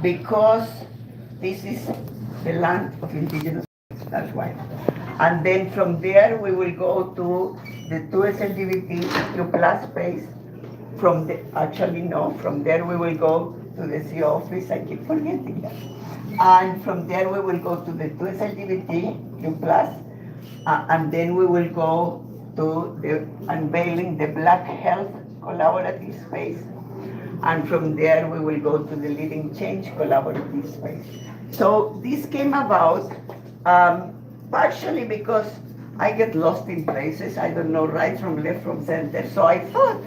because this is the land of indigenous peoples, that's why. And then from there we will go to the 2 LGBTQ plus space. From the, actually no, from there we will go to the C office, I keep forgetting that. And from there we will go to the 2 LGBTQ plus, and then we will go to the unveiling the Black Health Collaborative Space, and from there we will go to the Leading Change Collaborative Space. So this came about partially because I get lost in places, I don't know right from left from center, so I thought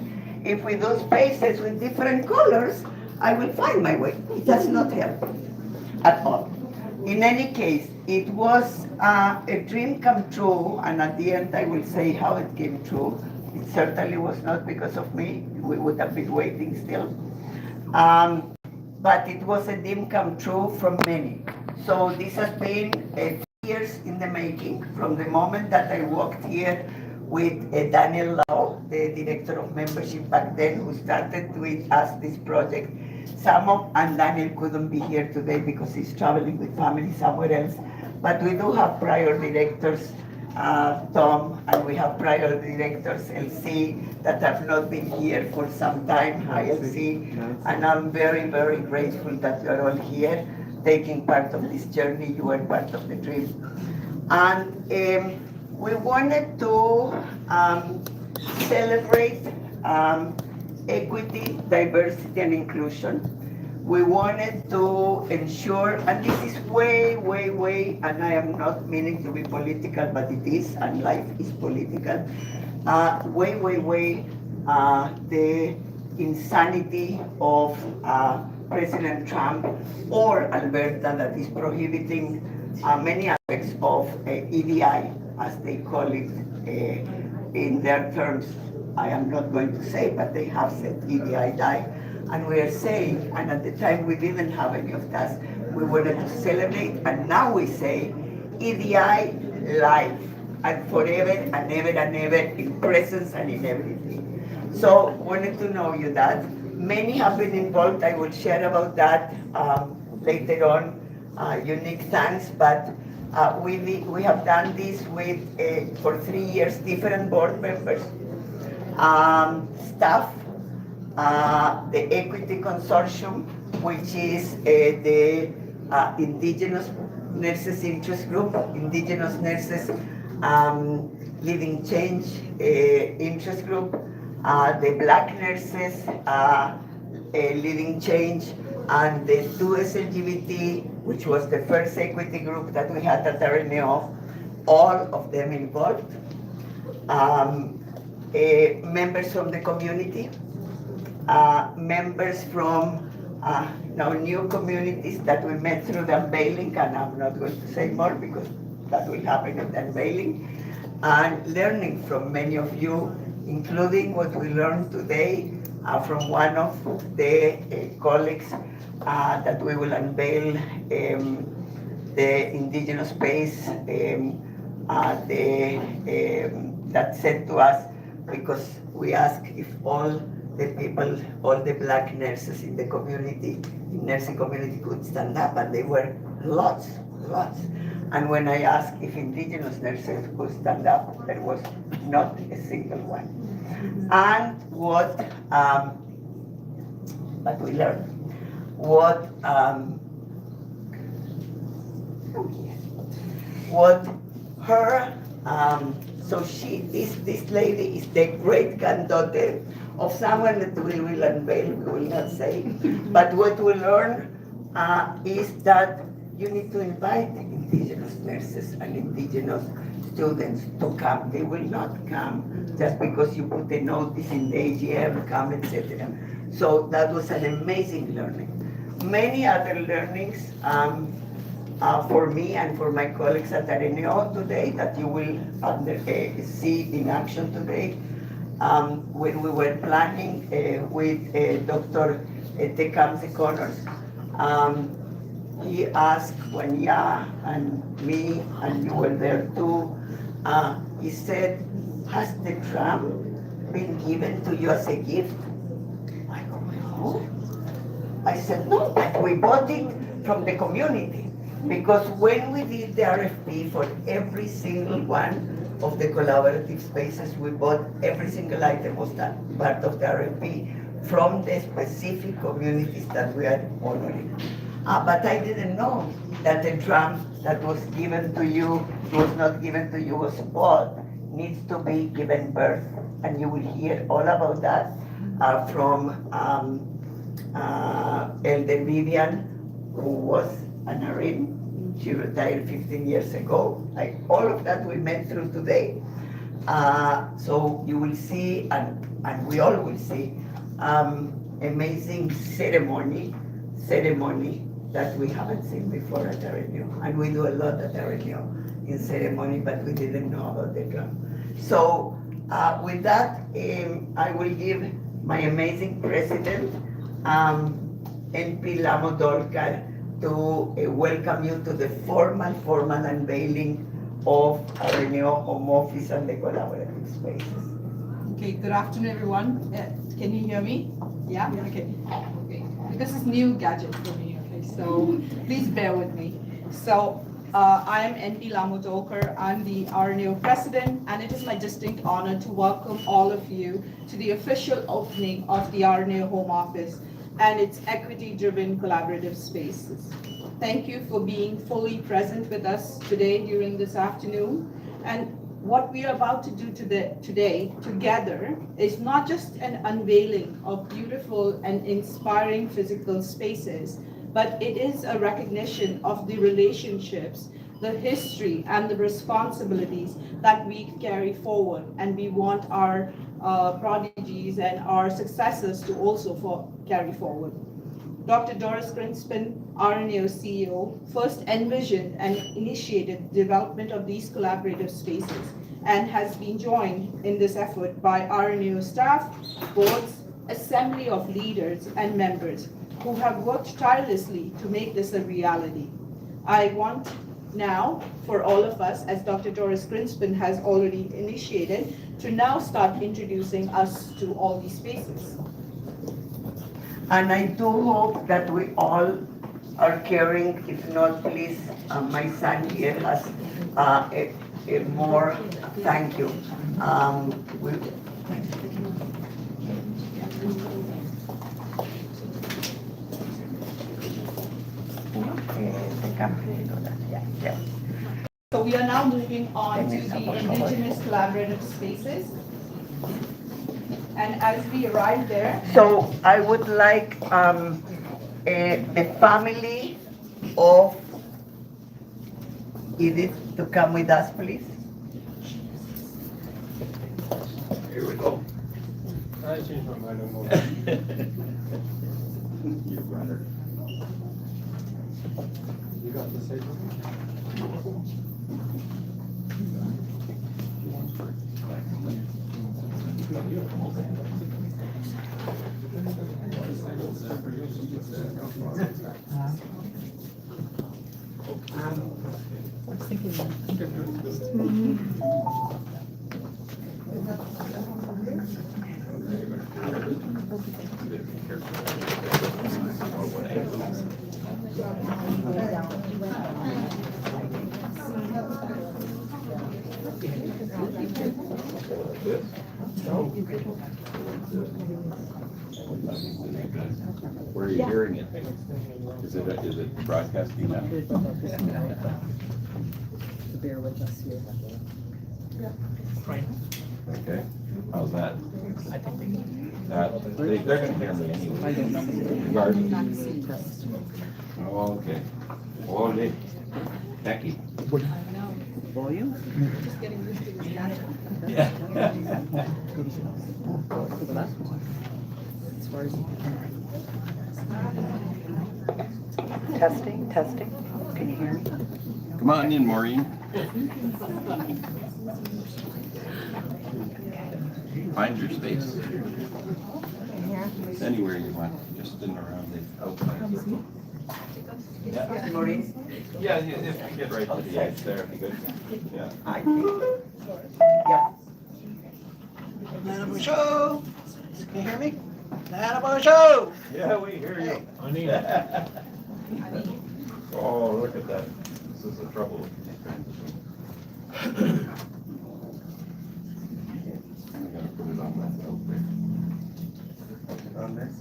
if we do spaces with different colors, I will find my way. It does not help at all. In any case, it was a dream come true, and at the end I will say how it came true. It certainly was not because of me. We would have been waiting still. But it was a dream come true from many. So this has been 2 years in the making, from the moment that I walked here with Daniel Lau, the director of membership back then, who started with us this project. And Daniel couldn't be here today because he's traveling with family somewhere else. But we do have prior directors, Tom, and we have prior directors, LC, that have not been here for some time. Hi, LC. And I'm very, very grateful that you are all here, taking part of this journey. You are part of the dream. And we wanted to celebrate equity, diversity, and inclusion. We wanted to ensure, and this is way, and I am not meaning to be political, but it is, and life is political, the insanity of President Trump or Alberta that is prohibiting many aspects of EDI, as they call it in their terms. I am not going to say, but they have said EDI die. And we are saying, and at the time we didn't have any of that, we wanted to celebrate, and now we say EDI life, and forever and ever and ever, in presence and in everything. So wanted to know you that. Many have been involved, I will share about that later on, unique thanks, but we have done this with, for 3 years, different board members, staff, the Equity Consortium, which is the Indigenous Nurses Interest Group, Indigenous Nurses Leading Change Interest Group, the Black Nurses Leading Change, and the 2SLGBT, which was the first equity group that we had at RNAO, all of them involved. Members from the community, members from new communities that we met through the unveiling, and I'm not going to say more because that will happen at the unveiling, and learning from many of you, including what we learned today from one of the colleagues that we will unveil, the Indigenous space, that said to us, because we asked if all the people, all the Black nurses in the community, in nursing community, could stand up, and there were lots. And when I asked if Indigenous nurses could stand up, there was not a single one. And what we learned, so this lady is the great granddaughter of someone that we will unveil, we will not say. But what we learn is that you need to invite Indigenous nurses and Indigenous students to come. They will not come just because you put a notice in the AGM, come, etc. So that was an amazing learning. Many other learnings for me and for my colleagues at RNAO today that you will see in action today. When we were planning with Dr. Tecumseh Connors, he asked Wanya and me, and you were there too, he said, has the tram been given to you as a gift? I go, no. I said, no, we bought it from the community. Because when we did the RFP for every single one of the collaborative spaces, we bought every single item was that part of the RFP from the specific communities that we are honoring. But I didn't know that the drum that was given to you was not given to you as spot, needs to be given birth. And you will hear all about that from Elder Vivian, who was an RN. She retired 15 years ago. Like all of that we met through today. So you will see, and we all will see, amazing ceremony that we haven't seen before at RNAO. And we do a lot at RNAO in ceremony, but we didn't know about the drum. So with that, I will give my amazing president, NP Lamo Dolcar, to welcome you to the formal unveiling of RNAO Home Office and the collaborative spaces. Okay, good afternoon, everyone. Can you hear me? Yeah? Okay. Okay. This is new gadget for me, okay, so please bear with me. So I am NP Lamo Dolcar. I'm the RNAO president, and it is my distinct honor to welcome all of you to the official opening of the RNAO Home Office and its equity-driven collaborative spaces. Thank you for being fully present with us today during this afternoon. And what we are about to do today together is not just an unveiling of beautiful and inspiring physical spaces, but it is a recognition of the relationships, the history, and the responsibilities that we carry forward. And we want our prodigies and our successors to also carry forward. Dr. Doris Grinspun, RNAO CEO, first envisioned and initiated the development of these collaborative spaces and has been joined in this effort by RNAO staff, boards, assembly of leaders and members who have worked tirelessly to make this a reality. I want now for all of us, as Dr. Doris Grinspun has already initiated, to now start introducing us to all these spaces. And I do hope that we all are caring. If not, please, my son here has a more, thank you. So we are now moving on to the Indigenous collaborative spaces. And as we arrive there... So I would like the family of Edith to come with us, please. Here we go. I changed my mind on You brother. You got the same Where are you hearing it? Is it broadcasting now? Bear with us here. Okay. How's that? I think They're going to hear me anyway. I don't know. Regardless. Oh, okay. Ole. Becky. Volume? Just getting used to this gadget. Yeah. For the last one. As far as testing. Can you hear me? Come on in, Maureen. Find your space. Anywhere you want, just in around the outside. Yeah. Maurice? Yeah, if you get right to the edge there, it'd be good. Yeah. I think. Yeah. Madam Bouchot, can you hear me? Hannibal Show! Yeah, we hear you. Honey. Oh, look at that. This is the trouble with these transitions. I'm gonna put it on that note there. On this.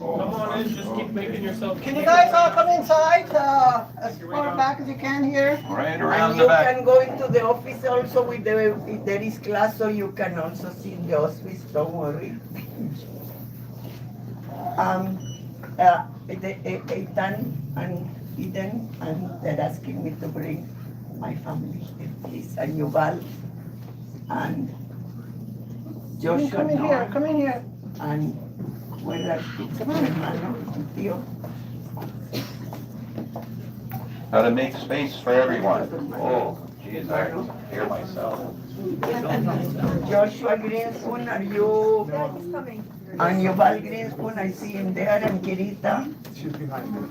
Oh, Come on in, just keep okay. making yourself. Can you guys all come inside, as far back as you can here? Right around And the you back. can go into the office also with the, if there is class, so you can also see in the office, don't worry. Ethan and Eden, and they're asking me to bring my family, please, and Yuval, and You can Joshua, come in here, Noah, come in here. and where are tu hermano, tu tío? How to make space for everyone. Oh, geez, I hear myself. Joshua Greenspoon, are you? And Yuval Greenspoon, I see him there, and Kirita. She's behind me.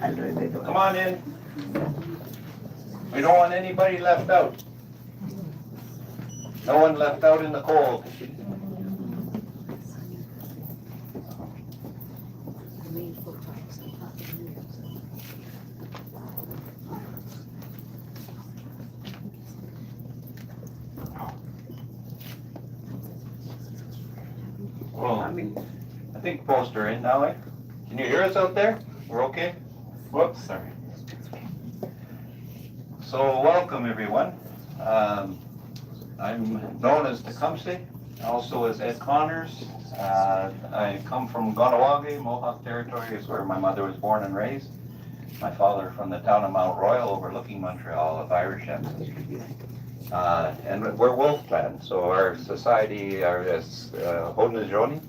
Alrededor. Come on in. We don't want anybody left out. No one left out in the cold. Well, I think both are in now, eh? Can you hear us out there? We're okay? Whoops, sorry. So welcome everyone. I'm known as Tecumseh, also as Ed Connors. I come from Ganawage, Mohawk Territory is where my mother was born and raised. My father from the town of Mount Royal overlooking Montreal of Irish ancestry. And we're Wolf Clan, so our society is Haudenosaunee,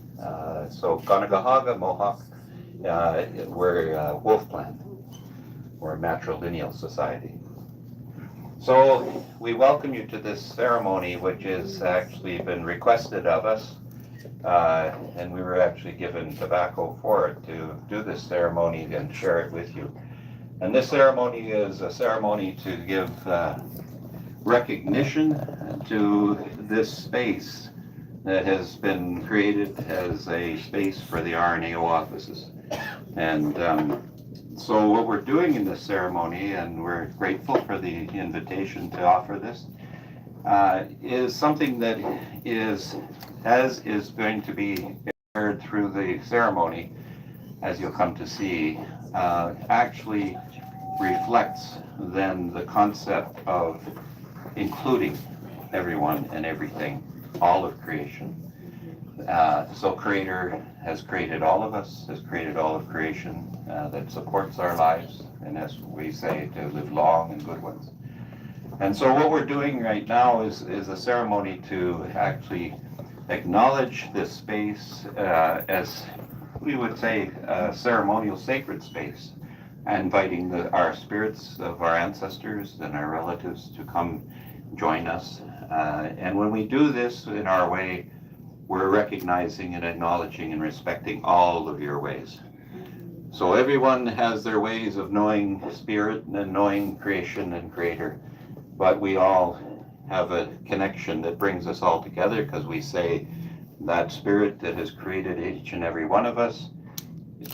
so Ganagahaga, Mohawk, we're Wolf Clan. We're a matrilineal society. So we welcome you to this ceremony, which has actually been requested of us, and we were actually given tobacco for it to do this ceremony and share it with you. And this ceremony is a ceremony to give recognition to this space that has been created as a space for the RNAO offices. And so what we're doing in this ceremony, and we're grateful for the invitation to offer this, is something that is going to be aired through the ceremony, as you'll come to see, actually reflects then the concept of including everyone and everything, all of creation. So Creator has created all of us, has created all of creation that supports our lives, and as we say, to live long and good ones. And so what we're doing right now is a ceremony to actually acknowledge this space as we would say a ceremonial sacred space, inviting our spirits of our ancestors and our relatives to come join us. And when we do this in our way, we're recognizing and acknowledging and respecting all of your ways. So everyone has their ways of knowing spirit and knowing creation and creator, but we all have a connection that brings us all together, because we say that spirit that has created each and every one of us,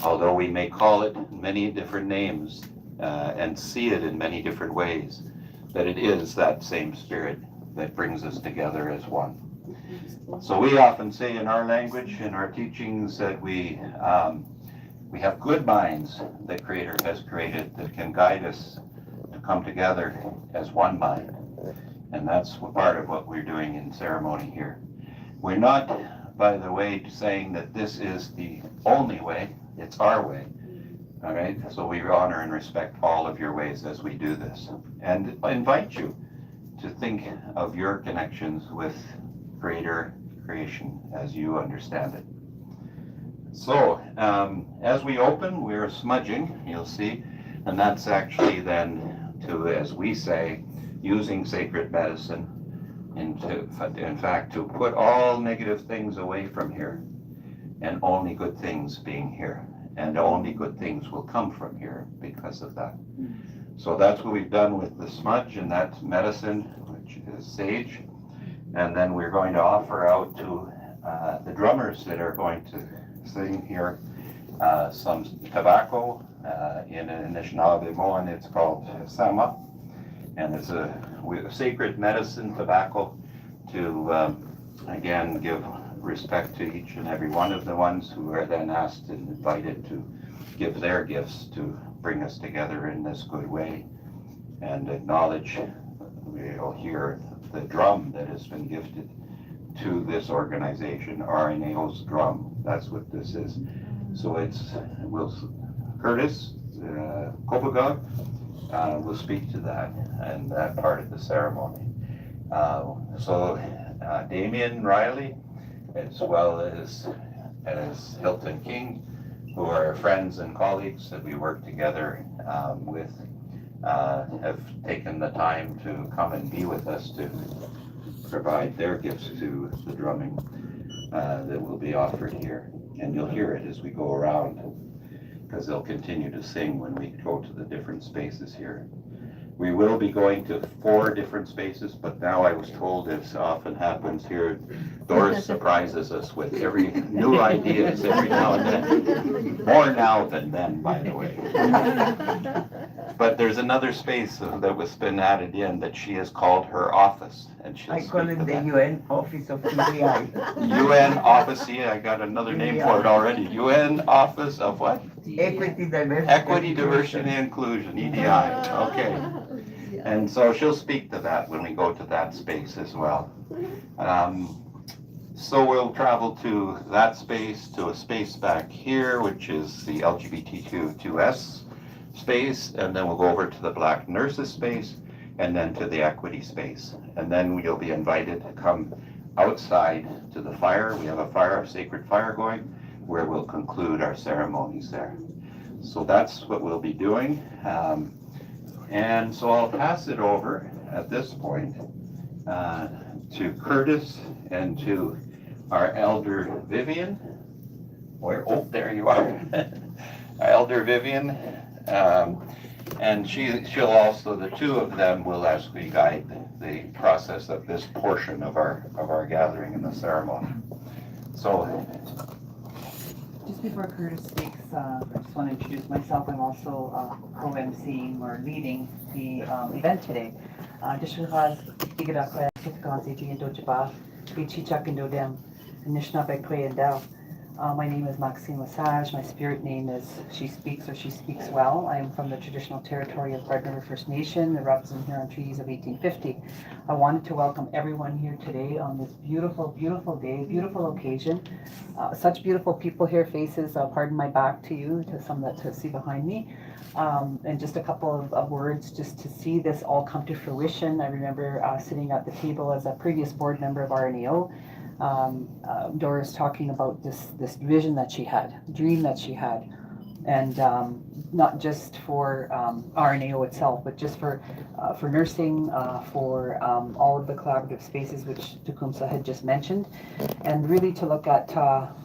although we may call it many different names and see it in many different ways, that it is that same spirit that brings us together as one. So we often say in our language, in our teachings, that we have good minds that Creator has created that can guide us to come together as one mind. And that's part of what we're doing in ceremony here. We're not, by the way, saying that this is the only way, it's our way. All right, so we honor and respect all of your ways as we do this, and invite you to think of your connections with Creator, creation, as you understand it. So, as we open, we're smudging, you'll see, and that's actually then to, as we say, using sacred medicine, and in fact, to put all negative things away from here, and only good things being here. And only good things will come from here because of that. So that's what we've done with the smudge, and that's medicine, which is sage. And then we're going to offer out to the drummers that are going to sing here some tobacco in Anishinaabe, it's called sama, and it's a sacred medicine tobacco to again give respect to each and every one of the ones who are then asked and invited to give their gifts to bring us together in this good way and acknowledge. We'll hear the drum that has been gifted to this organization, RNAO's drum. That's what this is. So it's Curtis Kopagog will speak to that and that part of the ceremony. So Damien Riley, as well as Hilton King, who are friends and colleagues that we work together with, have taken the time to come and be with us to provide their gifts to the drumming that will be offered here. And you'll hear it as we go around, because they'll continue to sing when we go to the different spaces here. We will be going to 4 different spaces, but now I was told, as often happens here, Doris surprises us with every new ideas every now and then. More now than then, by the way. But there's another space that was been added in that she has called her office, and she'll I call speak it to the that. UN Office of TBI. UN Office, yeah, I got another name for it already. UN Office of what? Equity, Diversity. Equity, Diversity, and Inclusion, EDI, okay. And so she'll speak to that when we go to that space as well. So we'll travel to that space, to a space back here, which is the LGBTQ2S space, and then we'll go over to the Black Nurses space, and then to the Equity space. And then you'll be invited to come outside to the fire. We have a sacred fire going, where we'll conclude our ceremonies there. So that's what we'll be doing. And so I'll pass it over at this point to Curtis and to our elder Vivian. Oh, there you are. Our elder Vivian. And she'll also, the two of them will actually guide the process of this portion of our gathering and the ceremony. So, Just before Curtis speaks, I just want to introduce myself. I'm also co-emceeing or leading the event today. Dishwaz Igadakwe, Kitakazi, and Dojaba, Bichichak and Dodem, and Nishnabek Kwe and Dao. My name is Maxine Lesage. My spirit name is She Speaks or She Speaks Well. I am from the traditional territory of Red River First Nation, the Rubs and Huron Treaties of 1850. I wanted to welcome everyone here today on this beautiful, beautiful day, beautiful occasion. Such beautiful people here, faces, pardon my back to you, to some that to see behind me. And just a couple of words just to see this all come to fruition. I remember sitting at the table as a previous board member of RNAO. Doris talking about this vision that she had, dream that she had, and not just for RNAO itself, but just for nursing, for all of the collaborative spaces which Tecumseh had just mentioned, and really to look at,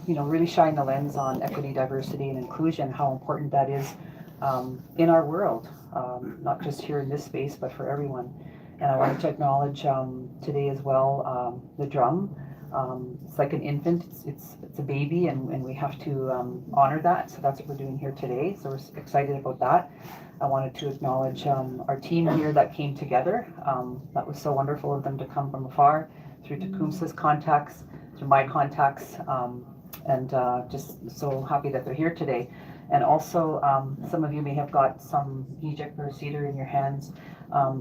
really shine the lens on equity, diversity, and inclusion, how important that is in our world, not just here in this space, but for everyone. And I wanted to acknowledge today as well the drum. It's like an infant, it's a baby, and we have to honor that. So that's what we're doing here today. So we're excited about that. I wanted to acknowledge our team here that came together. That was so wonderful of them to come from afar, through Tecumseh's contacts, through my contacts, and just so happy that they're here today. And also, some of you may have got some Egypt or cedar in your hands.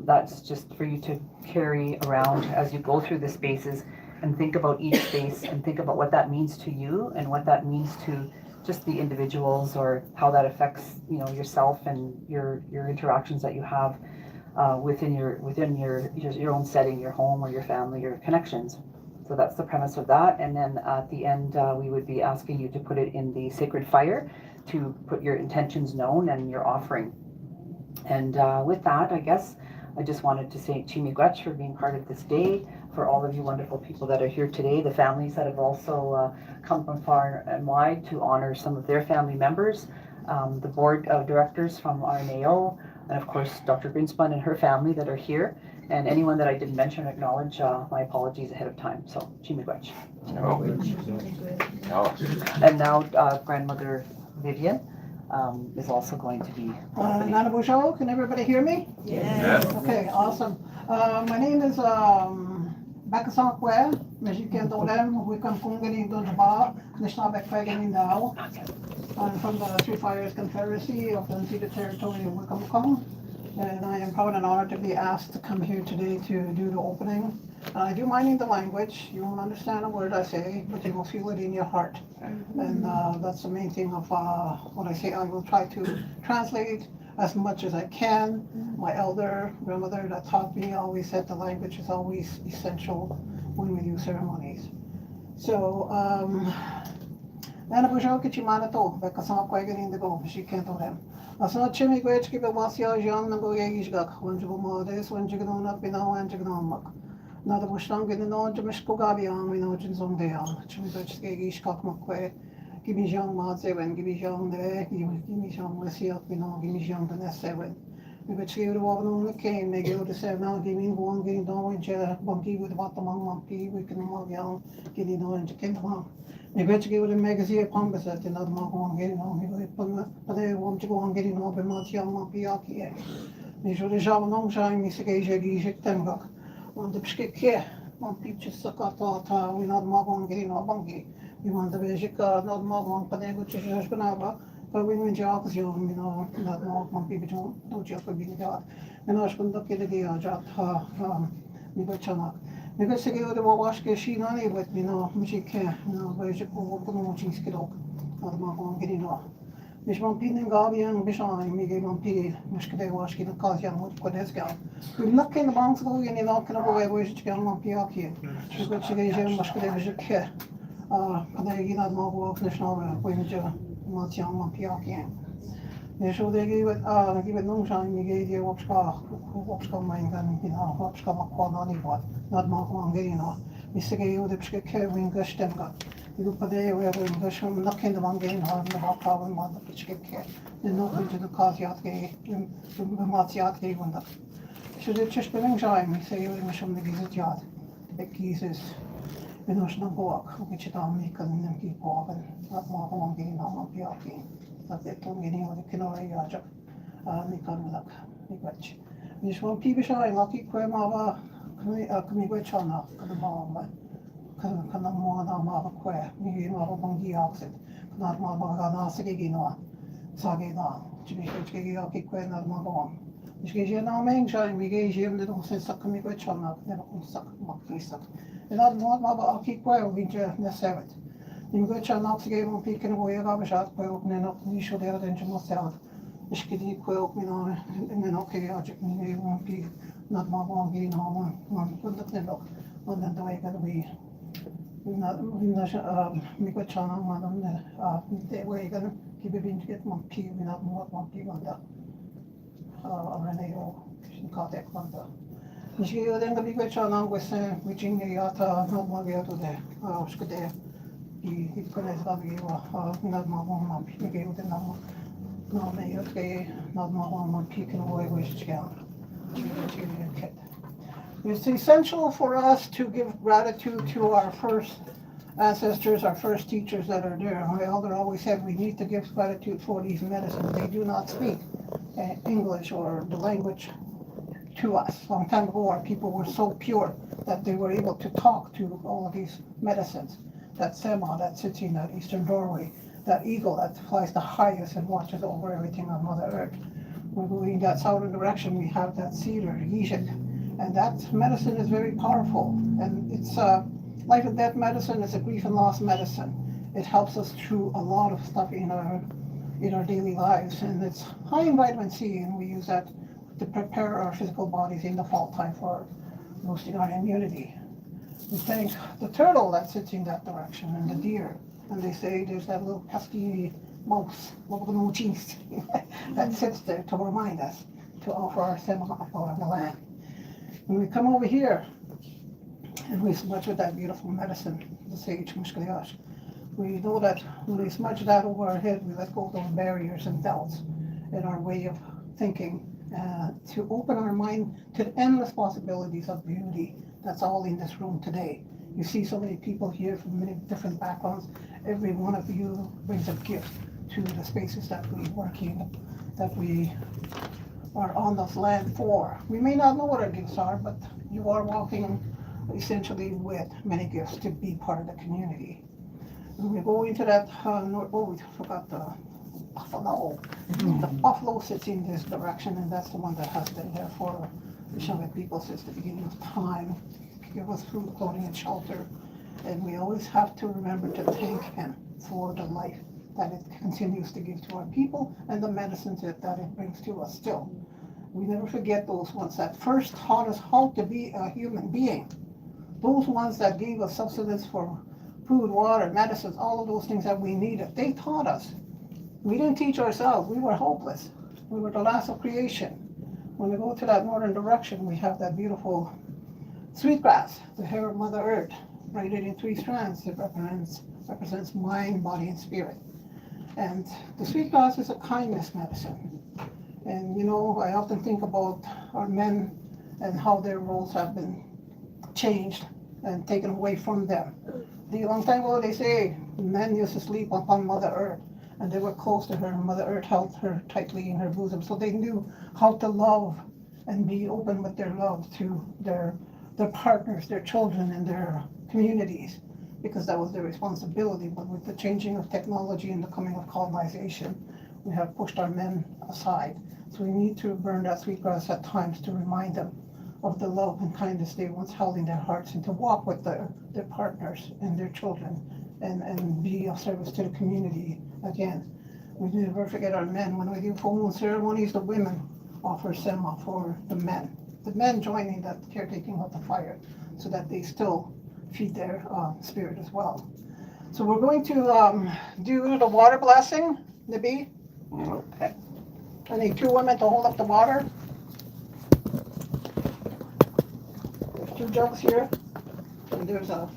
That's just for you to carry around as you go through the spaces, and think about each space and think about what that means to you and what that means to just the individuals, or how that affects yourself and your interactions that you have within your own setting, your home or your family, your connections. So that's the premise of that. And then at the end, we would be asking you to put it in the sacred fire, to put your intentions known and your offering. And with that, I guess I just wanted to say Chimigwech for being part of this day, for all of you wonderful people that are here today, the families that have also come from far and wide to honor some of their family members, the board of directors from RNAO, and of course, Dr. Greenspan and her family that are here, and anyone that I didn't mention or acknowledge, my apologies ahead of time. So, Chimiigwech. And now, grandmother Vivian is also going to be opening. Nana Bouchot, can everybody hear me? Yes. Okay, awesome. My name is Bakasakwe, Mexican Dolem, Wickham Kungani Donjaba, Nishnabek Fagani now. I'm from the Three Fires Confederacy of the unceded territory of Wickham, and I am proud and honored to be asked to come here today to do the opening. I do mind the language. You won't understand a word I say, but you will feel it in your heart. And that's the main thing of what I say. I will try to translate as much as I can. My elder grandmother that taught me always said the language is always essential when we do ceremonies. So, Nana Bujo Kichimanato, Bekasama Quagan in the go, she can't do them. As not Chimiigwech, give a Wasia, young Nago Yagishgak, when you go this, when you go up in our and you go na the Bushang in the Nod, Mishkogabian, we know Jinson de Chimiigwech Gagishkak Makwe, give me young Madze, when give me young there, give me young Messia, we know, give me young the next 7. We would see the woman on the cane, they go to 7 now, give me one, getting down with Bunky with the bottom on Monkey, we can all young, getting down to Kintamon. Ik weet je een magazine kwam bezet en dat mag gewoon geen naam. Ik weet dat hij gewoon gewoon geen naam bij mij aan mijn piakje. Dus we zouden nog zijn met z'n geest die ik tem gak. Want de beschikje, want pietjes zakat dat we not mag gewoon geen naam bankie. Want de beschik dat mag gewoon paneeltjes zoals benaba. Maar we moeten ook zo, you know, dat mag gewoon pietjes doen je ook binnen dat. En als we dat keer die ajat niet wat chanak. Because they go to wash she not with me no she can't no but she go no cheese kilo not my going getting off Mish one pin and gabian bishon me gave one pig mish they wash the cause young with this gal we look in the banks go in not can go away she can not be here she got she gave mush they was a kid and they not more walk national when you not young not be here so they give it no shine me gave you what's mine gun you know what's come up on what not more long getting off Mr. Gay the Pskek wing gush them got you look at the way we gush from knocking the one getting hard the hot problem on the Pskek the not into the cause yat gay the Matsiat gay one that should it just been shine me say you wish from the gizet yard the geezes we know no walk which it on me because them keep walking not more long getting on the walking that they don't getting with the canary yard me come luck me watch Miss one people shine lucky quema Chimiigwech chana kada mama kana mo na ma kwe ni ma bangi oxid kana ma na sige gino sage na chimiigwech ge kwe na ma bon Ishke na meng shine we ge jem de se sak Chimiigwech chana ne ko sak makki sak na ma ba kwe we je ne sevet Chimiigwech chana sige mo piken go ye ga beshat kwe ne no ni sho de den chmo sera Ishke di kwe mi no ne no ke ajik ni mo pi not my one getting home on the clock on the way that we not me go channel on the way gonna keep it in to get one pee without more one pee on the RNAO contact on the she then the big channel was which in the yata not more get to the should there he connects up you not my one pee gave the number no me okay not my one pee can away wish together It's essential for us to give gratitude to our first ancestors, our first teachers that are there. My elder always said we need to give gratitude for these medicines. They do not speak English or the language to us. Long time ago, our people were so pure that they were able to talk to all of these medicines. That sema that sits in that eastern doorway, that eagle that flies the highest and watches over everything on Mother Earth. We're going that southern direction, we have that cedar, Yijit, and that medicine is very powerful. And it's life and death medicine is a grief and loss medicine. It helps us through a lot of stuff in our daily lives, and it's high in vitamin C, and we use that to prepare our physical bodies in the fall time for boosting our immunity. We thank the turtle that sits in that direction and the deer, and they say there's that little pesky mouse, little cheese that sits there to remind us to offer our sema on the land. When we come over here and we smudge with that beautiful medicine, the sage mushkaliash, we know that when we smudge that over our head, we let go of those barriers and doubts in our way of thinking to open our mind to the endless possibilities of beauty that's all in this room today. You see so many people here from many different backgrounds. Every one of you brings a gift to the spaces that we work in, that we are on this land for. We may not know what our gifts are, but you are walking essentially with many gifts to be part of the community. When we go into that, we forgot the buffalo. The buffalo sits in this direction, and that's the one that has been there for the Shunga people since the beginning of time. Give us food, clothing, and shelter. And we always have to remember to thank him for the life that it continues to give to our people and the medicines that it brings to us still. We never forget those ones that first taught us how to be a human being. Those ones that gave us substance for food, water, medicines, all of those things that we needed. They taught us. We didn't teach ourselves. We were hopeless. We were the last of creation. When we go to that northern direction, we have that beautiful sweetgrass, the hair of Mother Earth, braided in 3 strands. It represents mind, body, and spirit. And the sweetgrass is a kindness medicine. And you know, I often think about our men and how their roles have been changed and taken away from them. A long time ago, they say men used to sleep upon Mother Earth, and they were close to her, and Mother Earth held her tightly in her bosom, so they knew how to love and be open with their love to their partners, their children, and their communities, because that was their responsibility. But with the changing of technology and the coming of colonization, we have pushed our men aside. So we need to burn that sweetgrass at times to remind them of the love and kindness they once held in their hearts, and to walk with their partners and their children, and be of service to the community again. We never forget our men. When we do full moon ceremonies, the women offer sema for the men. The men joining that caretaking of the fire, so that they still feed their spirit as well. So we're going to do the water blessing, Nabi. Okay. I need 2 women to hold up the water. There's 2 jugs here, and there's a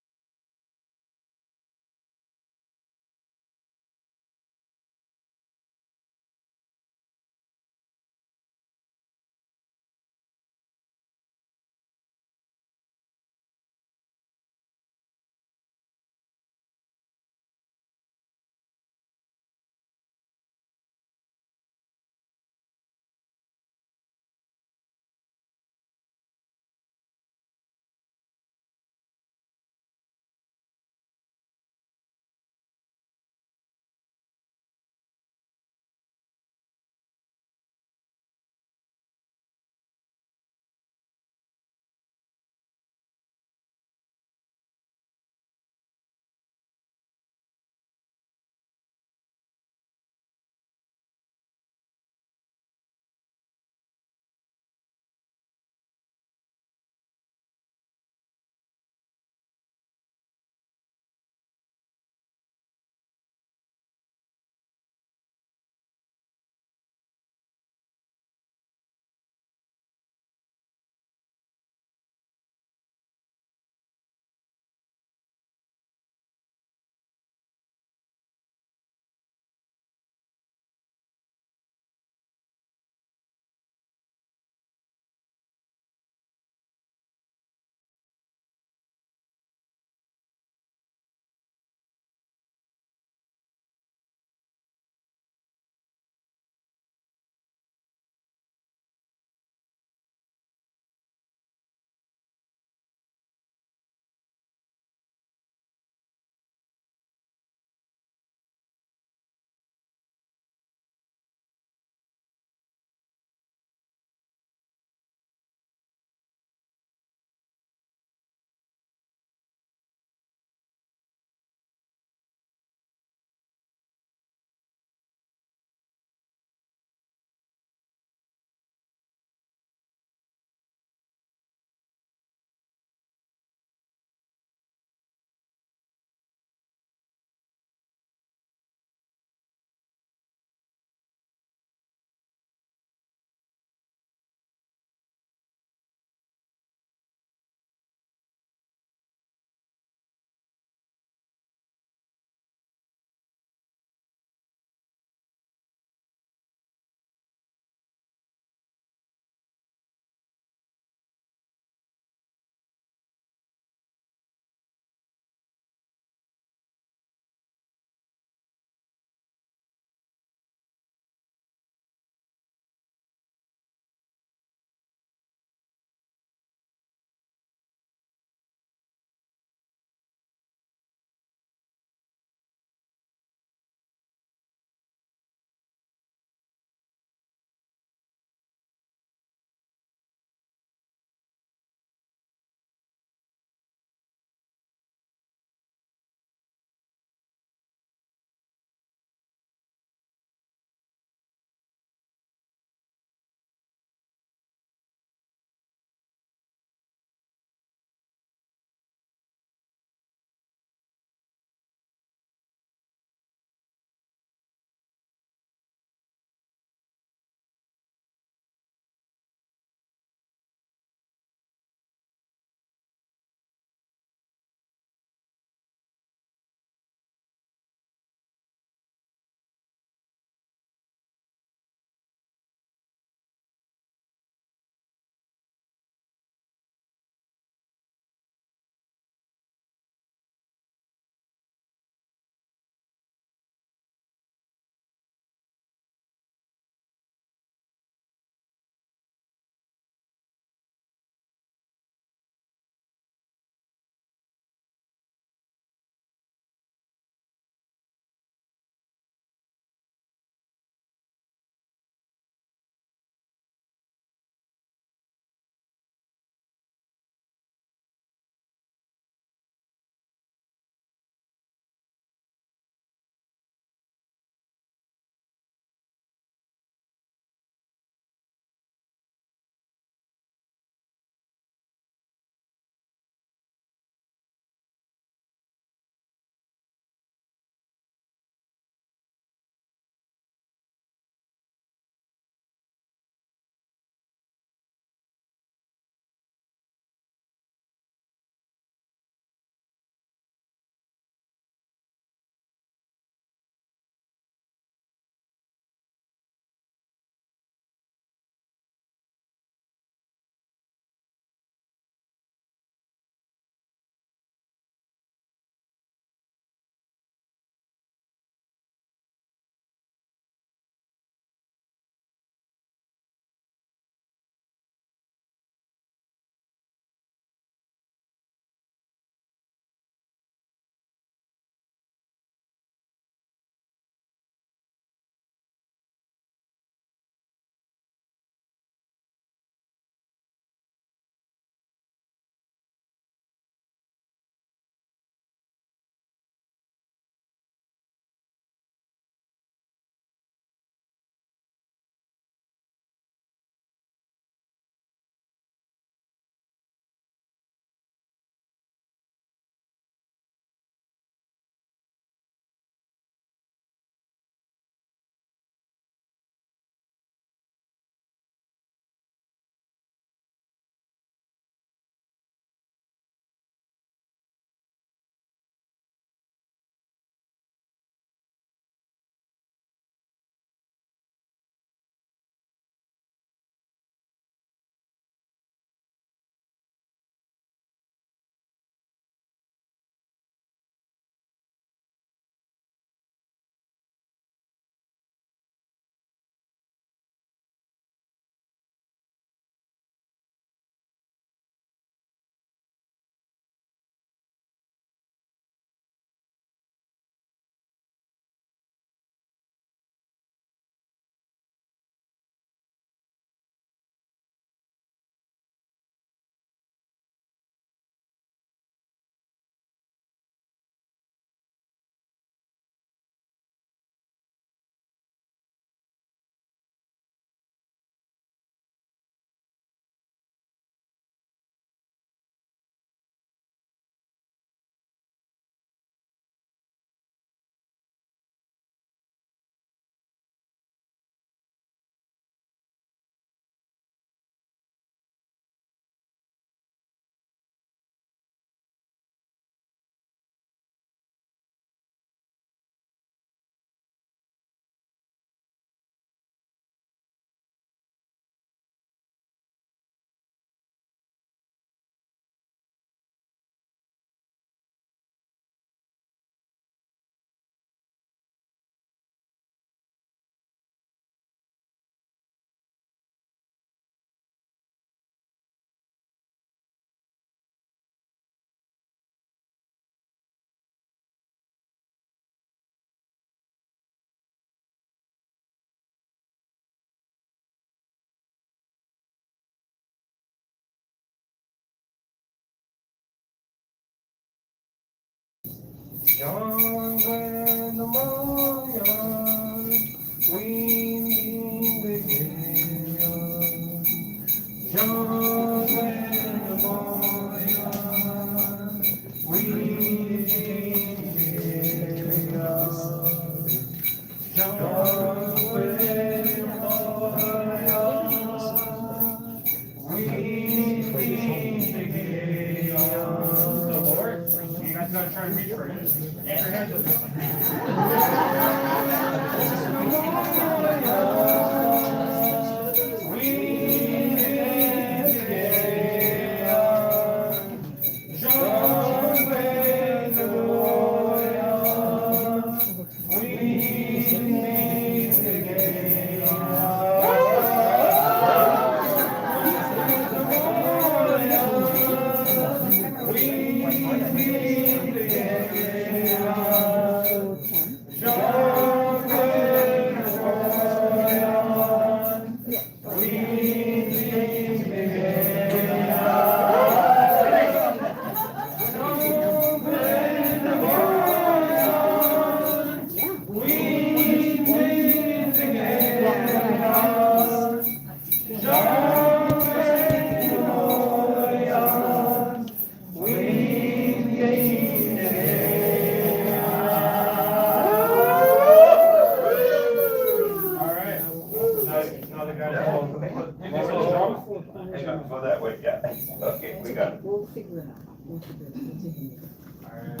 Hang on, go that way, yeah. Okay, we got it. We'll figure it out. We'll figure it out. We'll take it. Alright.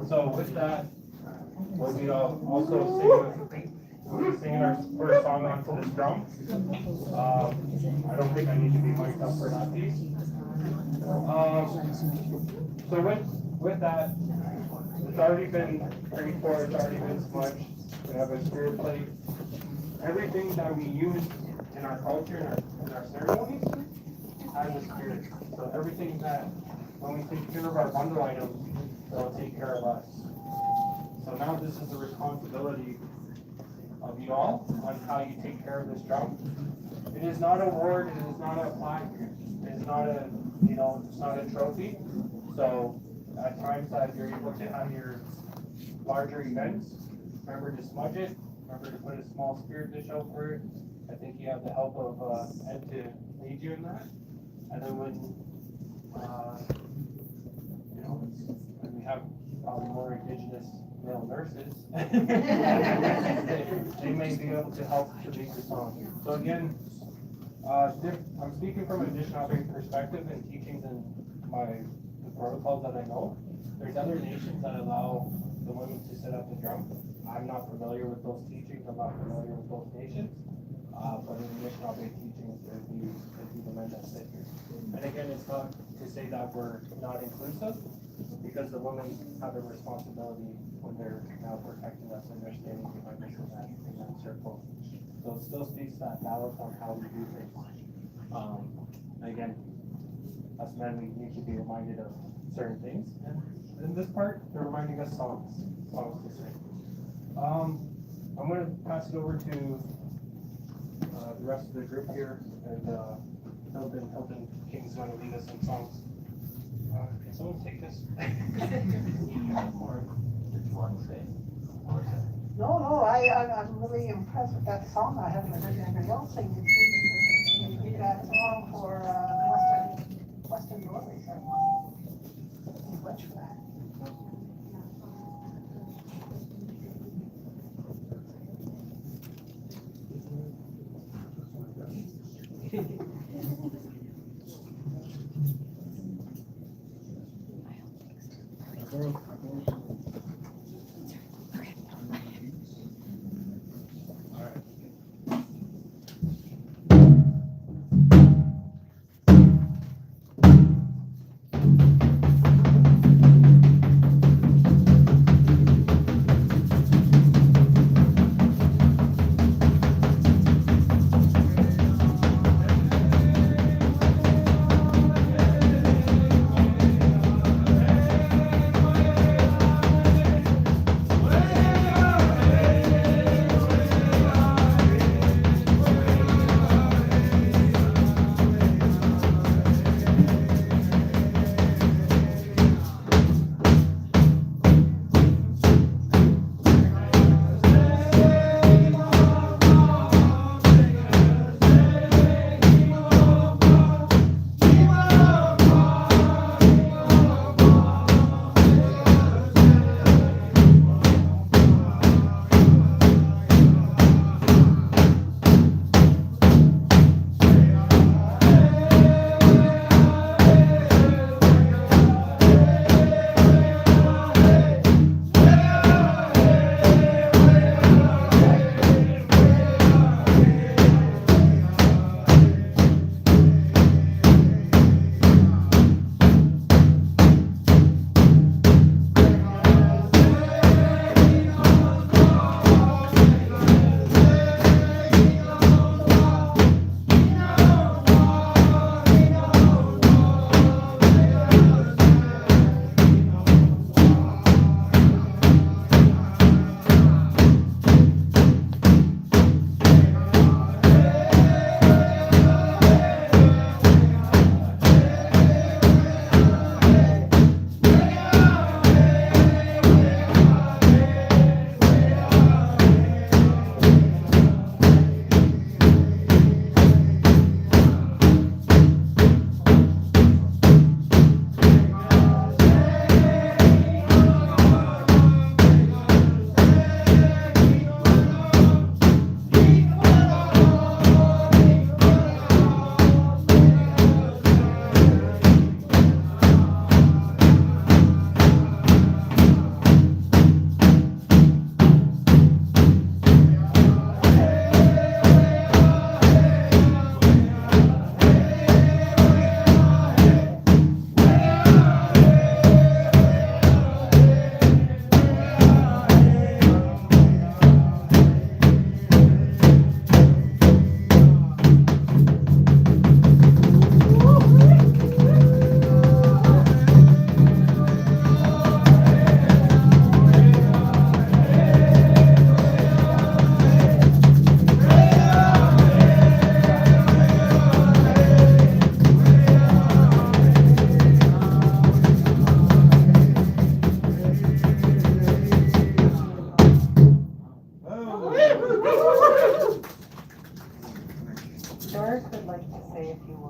So with that, we'll be also singing our first song onto this drum. I don't think I need to be mic'd up for that piece. So with that, it's already been prayed for, it's already been smudged. We have a spirit plate. Everything that we use in our culture, in our ceremonies, has a spirit. So everything that, when we take care of our bundle items, they'll take care of us. So now this is the responsibility of you all on how you take care of this drum. It is not a award, it is not a plaque, it is not a, it's not a trophy. So at times that you're able to have your larger events, remember to smudge it, remember to put a small spirit dish out for it. I think you have the help of Ed to lead you in that. And then when we have probably more Indigenous male nurses, they may be able to help to make the song. So again, I'm speaking from a Anishinaabe perspective and teachings and the protocols that I know. There's other nations that allow the women to set up the drum. I'm not familiar with those teachings. I'm not familiar with those nations. But in the Anishinaabe teachings, there'd be the men that sit here. And again, it's not to say that we're not inclusive, because the women have a responsibility when they're now protecting us and they're standing behind us in that circle. So it still speaks to that balance on how we do things. And again, us men, we need to be reminded of certain things. And in this part, they're reminding us songs to sing. I'm going to pass it over to the rest of the group here, and Hilton King's going to lead us in songs. Can someone take this? No, I'm really impressed with that song. I haven't heard anybody else sing it. You did that song for Western Norway ceremony. Thank you much for that.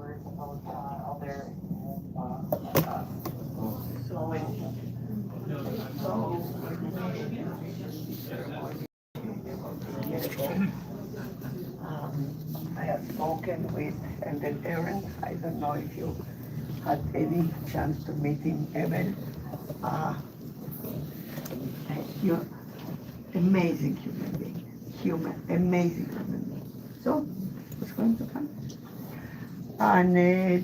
words about all their I have spoken with Elder Aaron. I don't know if you had any chance to meet him ever. You're amazing human being, amazing human being. So, what's going to come? And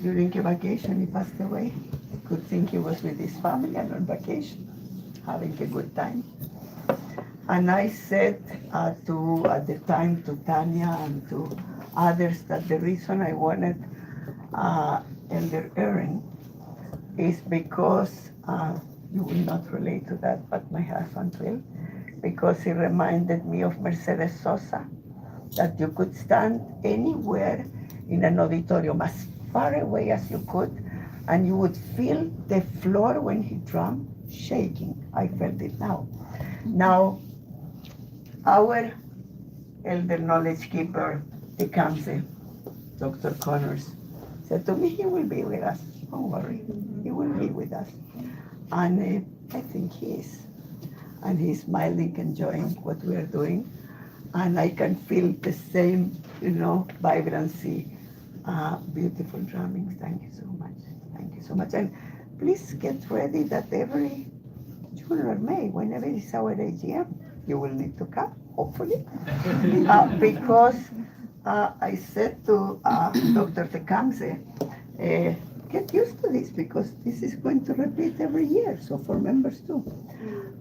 during a vacation, he passed away. Good thing he was with his family and on vacation, having a good time. And I said at the time to Tanya and to others that the reason I wanted Elder Aaron is because you will not relate to that, but my husband will, because he reminded me of Mercedes Sosa, that you could stand anywhere in an auditorium as far away as you could, and you would feel the floor when he drummed shaking. I felt it now. Now, our elder knowledge keeper, Tecumseh, Dr. Connors, said to me, he will be with us. Don't worry, he will be with us. And I think he is. And he's smiling, enjoying what we are doing. And I can feel the same, vibrancy. Beautiful drumming. Thank you so much. Thank you so much. And please get ready that every June or May, whenever it's our AGM, you will need to come, hopefully. Because I said to Dr. Tecumseh, get used to this because this is going to repeat every year, so for members too.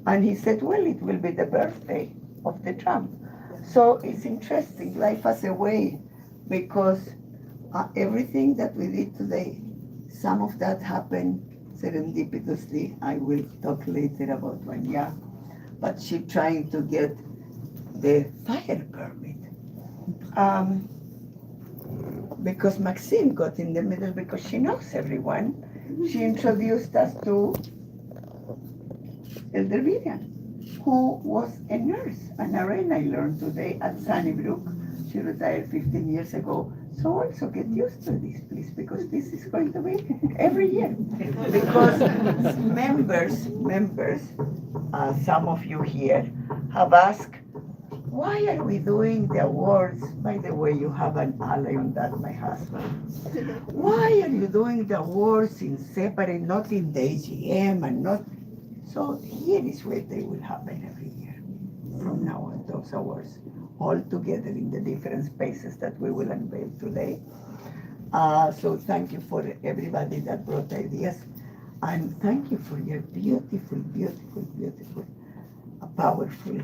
And he said, well, it will be the birthday of the drum. So it's interesting, life has a way, because everything that we did today, some of that happened serendipitously. I will talk later about Vanya, but she trying to get the fire permit. Because Maxine got in the middle because she knows everyone. She introduced us to Elder Vivian, who was a nurse, an RN I learned today at Sunnybrook. She retired 15 years ago. So also get used to this, please, because this is going to be every year. Because members, some of you here have asked, why are we doing the awards? By the way, you have an ally on that, my husband. Why are you doing the awards in separate, not in the AGM and not? So here is where they will happen every year from now on, those awards, all together in the different spaces that we will unveil today. So thank you for everybody that brought ideas. And thank you for your beautiful, beautiful, beautiful, powerful,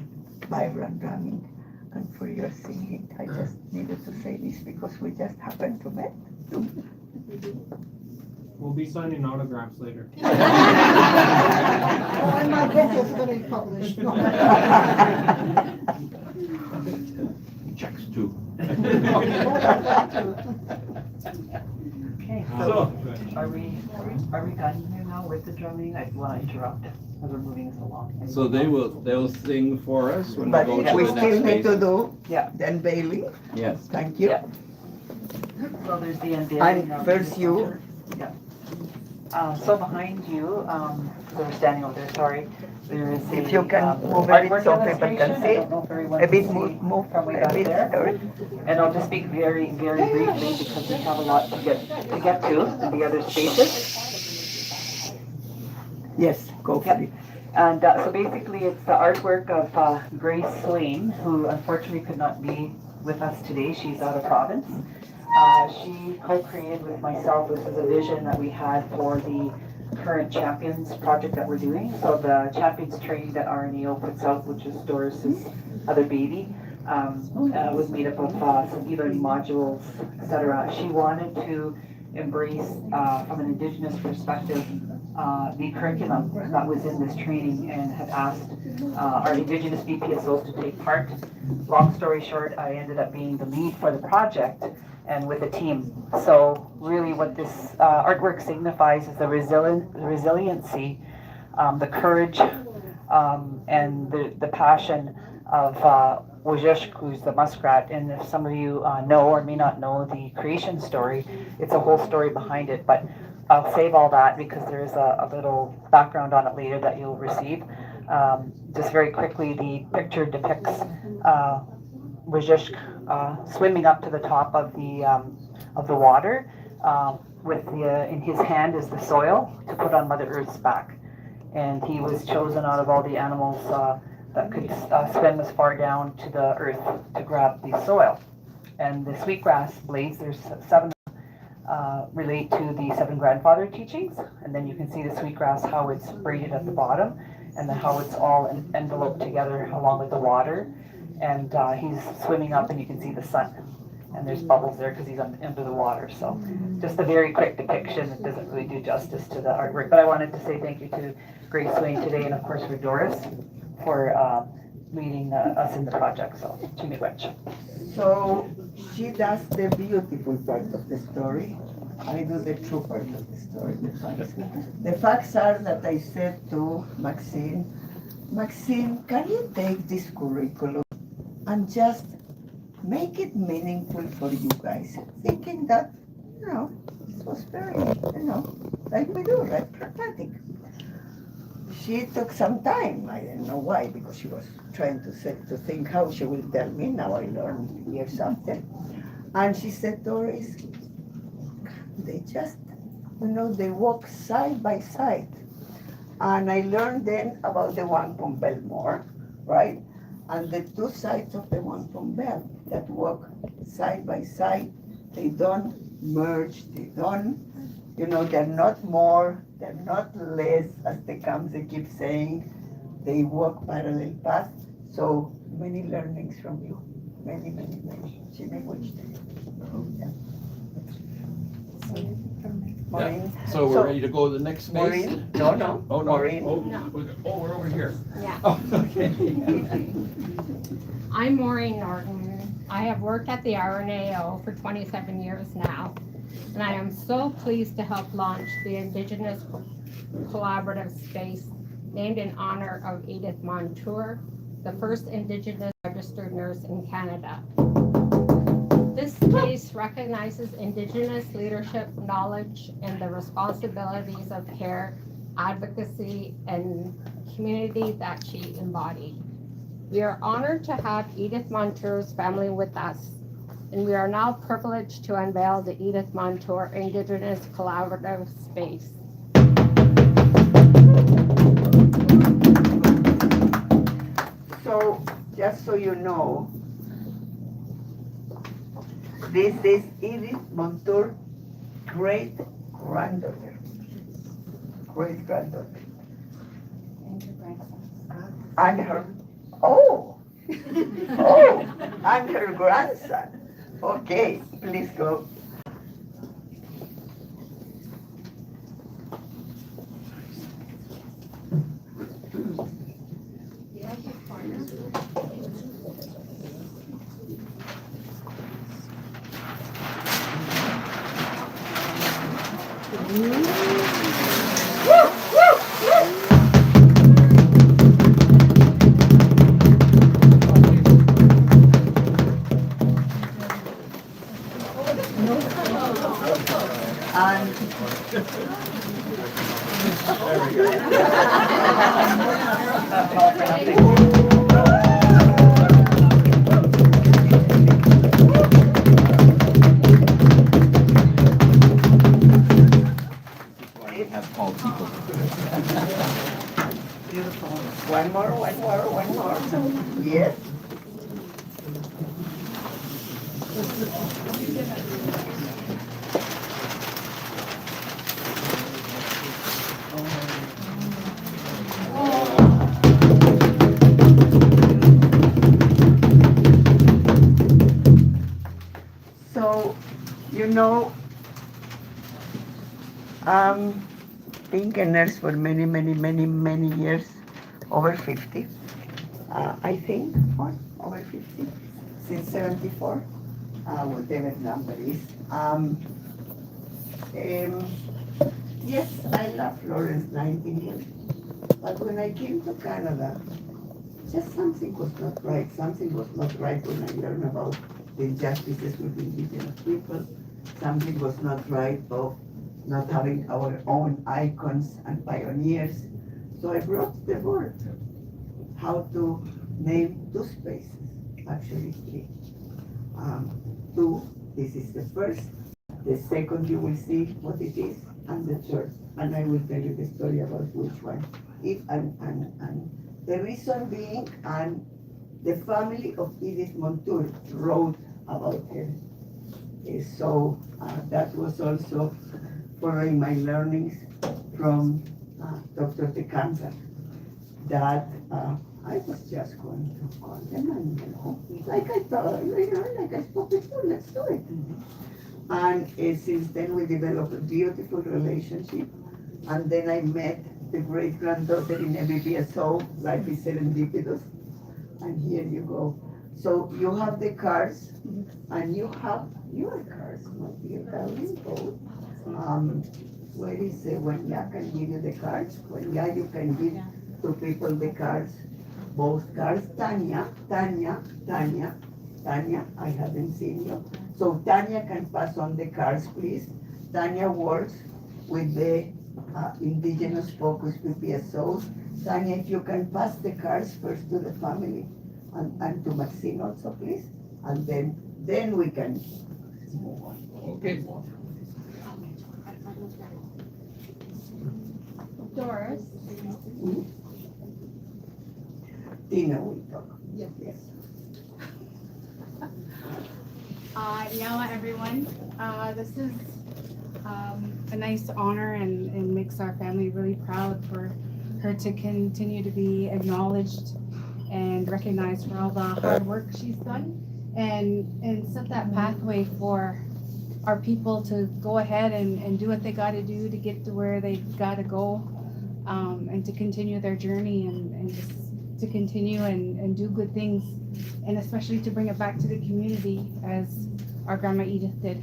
vibrant drumming, and for your singing. I just needed to say this because we just happened to meet. We'll be signing autographs later. Oh, and my book is getting published. Checks too. Okay, So, so are we done here now with the drumming? I want to interrupt as we're moving us along. So they'll sing for us when we But go to we the still next need to space? do Yeah. the unveiling. Yes. Thank you. Yeah. So there's the unveiling. And first you. Yeah. So behind you, we're standing over there, sorry, there is If a, you can move a bit artwork so people can illustration. see. I don't know if everyone A bit can see move from way a back bit. there. And I'll just speak very, very briefly because we have a lot to get to in the other spaces. Yes, go for Yep. it. And so basically it's the artwork of Grace Swain, who unfortunately could not be with us today. She's out of province. She co-created with myself, this is a vision that we had for the current Champions project that we're doing. So the Champions training that RNAO puts out, which is Doris's other baby, was made up of some e-learning modules, etc. She wanted to embrace, from an Indigenous perspective, the curriculum that was in this training and had asked our Indigenous BPSOs to take part. Long story short, I ended up being the lead for the project and with a team. So really what this artwork signifies is the resiliency, the courage, and the passion of Wajishk, who's the muskrat. And if some of you know or may not know the creation story, it's a whole story behind it. But I'll save all that because there's a little background on it later that you'll receive. Just very quickly, the picture depicts Wajishk swimming up to the top of the water. In his hand is the soil to put on Mother Earth's back. And he was chosen out of all the animals that could swim as far down to the earth to grab the soil. And the sweetgrass blades, there's 7 relate to the 7 grandfather teachings. And then you can see the sweetgrass, how it's braided at the bottom, and then how it's all enveloped together along with the water. And he's swimming up, and you can see the sun. And there's bubbles there because he's under the water. So just a very quick depiction. It doesn't really do justice to the artwork. But I wanted to say thank you to Grace Swain today, and of course for Doris for leading us in the project. So, Chimiwech. So she does the beautiful part of the story. I do the true part of the story, the facts. The facts are that I said to Maxine, can you take this curriculum and just make it meaningful for you guys? Thinking that, it was very, like we do, like pragmatic. She took some time. I didn't know why, because she was trying to think how she will tell me. Now I learned years after. And she said, Doris, they just, they walk side by side. And I learned then about the one from Belmore, right? And the 2 sides of the one from Bell that walk side by side, they don't merge, they don't, they're not more, they're not less, as the Kamse keep saying, they walk parallel paths. So many learnings from you, many, many, many. Yeah. Maureen. So we're ready to go to the next phase? Maureen? No. Oh, no. Maureen. Oh, we're over here. Yeah. Oh, okay. I'm Maureen Norton. I have worked at the RNAO for 27 years now, and I am so pleased to help launch the Indigenous Collaborative Space named in honor of Edith Montour, the first Indigenous registered nurse in Canada. This space recognizes Indigenous leadership, knowledge, and the responsibilities of care, advocacy, and community that she embodied. We are honored to have Edith Montour's family with us, and we are now privileged to unveil the Edith Montour Indigenous Collaborative Space. So, just so you know, this is Edith Montour, great-granddaughter. Great-granddaughter. And her, and her grandson. Okay, please go. Beautiful. One more. Yes. So, being a nurse for many years, over 50, I think, over 50, since 74, whatever number is. Yes, I love Florence Nightingale, but when I came to Canada, just something was not right. Something was not right when I learned about the injustices with indigenous people. Something was not right of not having our own icons and pioneers. So I brought the board how to name two spaces, actually three. Two, this is the first. The second, you will see what it is, and the third, and I will tell you the story about which one. If and the reason being, and the family of Edith Montour wrote about her. So that was also following my learnings from Dr. De Canza, that I was just going to call them and, like I thought, like I spoke before, let's do it. And since then we developed a beautiful relationship. And then I met the great granddaughter in MBPSO, Life is Serendipitous. And here you go. So you have the cards, and you have your cards, my dear darling, both. Where is when Ya can give you the cards? When Ya, you can give to people the cards, both cards. Tanya, I haven't seen you. So Tanya can pass on the cards, please. Tanya works with the Indigenous Focus PPSOs. Tanya, if you can pass the cards first to the family and to Maxine also, please. And then we can move on. Okay. Doris, Tina will talk. Yes. Yes. Yawa everyone. This is a nice honor and makes our family really proud for her to continue to be acknowledged and recognized for all the hard work she's done and set that pathway for our people to go ahead and do what they got to do to get to where they got to go, and to continue their journey and just to continue and do good things, and especially to bring it back to the community as our grandma Edith did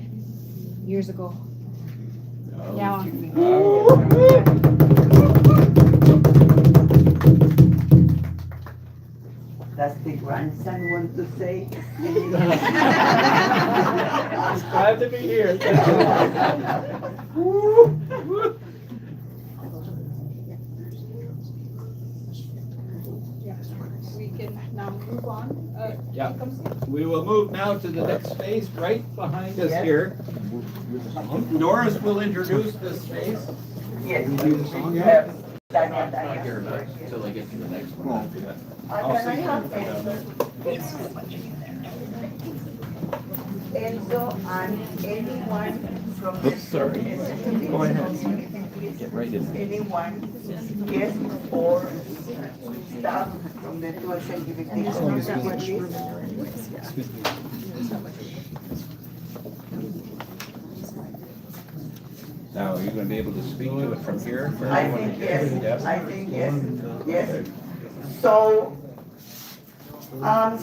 years ago. Yeah. Does the grandson want to say? Glad to be here. We can now move on. Yeah. We will move now to the next space right behind us here. Doris will introduce this space. Yes. Yeah. Tanya. Not here until I get to the next one. Can I have Enzo and anyone from the sorry. Go ahead. Get right in. Anyone, guest or staff from the two LGBT community, Now, are you gonna be able to speak to it from here? for I everyone think to hear? yes, I think yes. So,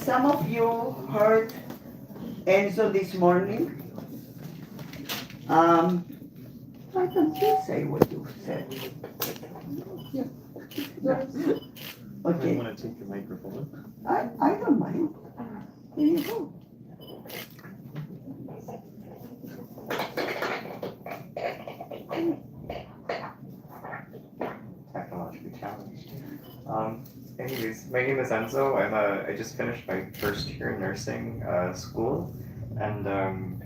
some of you heard Enzo this morning. Why don't you say what you said? Okay. Want to take the microphone? I don't mind. Here you go. Technologically challenged. Anyways, my name is Enzo. I just finished my first year in nursing school, and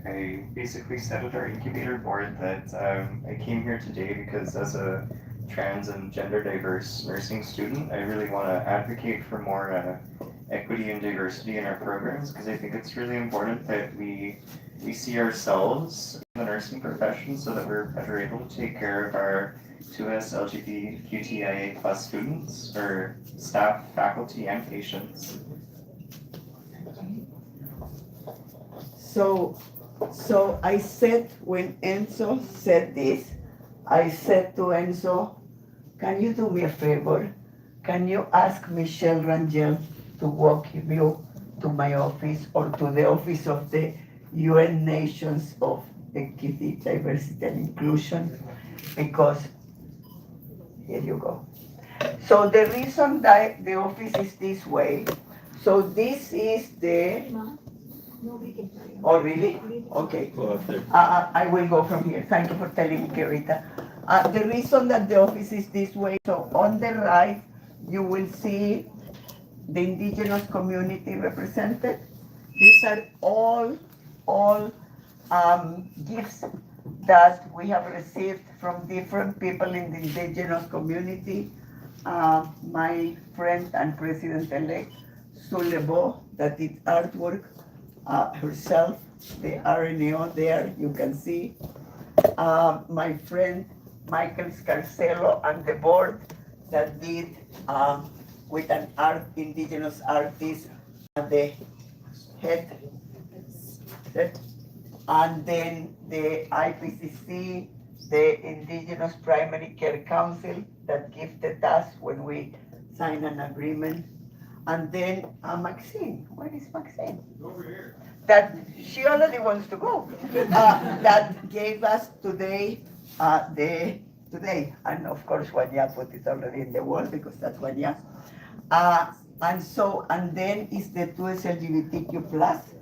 I basically said at our incubator board that I came here today because as a trans and gender diverse nursing student, I really want to advocate for more equity and diversity in our programs, because I think it's really important that we see ourselves in the nursing profession so that we're better able to take care of our 2S LGBTQIA plus students, or staff, faculty, and patients. So I said, when Enzo said this, I said to Enzo, can you do me a favor? Can you ask Michelle Rangel to walk you to my office or to the office of the UN Nations of Equity, Diversity and Inclusion? Because, here you go. So the reason that the office is this way, so this is the, oh really? Okay. Go up there. I will go from here. Thank you for telling me, Rita. The reason that the office is this way, so on the right, you will see the indigenous community represented. These are all gifts that we have received from different people in the indigenous community. My friend and president-elect, Sulebo, that did artwork herself, the RNAO there, you can see. My friend Michael Scarcelo and the board that did with an indigenous artist at the head. And then the IPCC, the Indigenous Primary Care Council that gifted us when we signed an agreement. And then Maxine, where is Maxine? Over here. That she already wants to go. That gave us today, today, and of course Wanya put it already in the wall because that's Wanya. And then is the 2S LGBTQ plus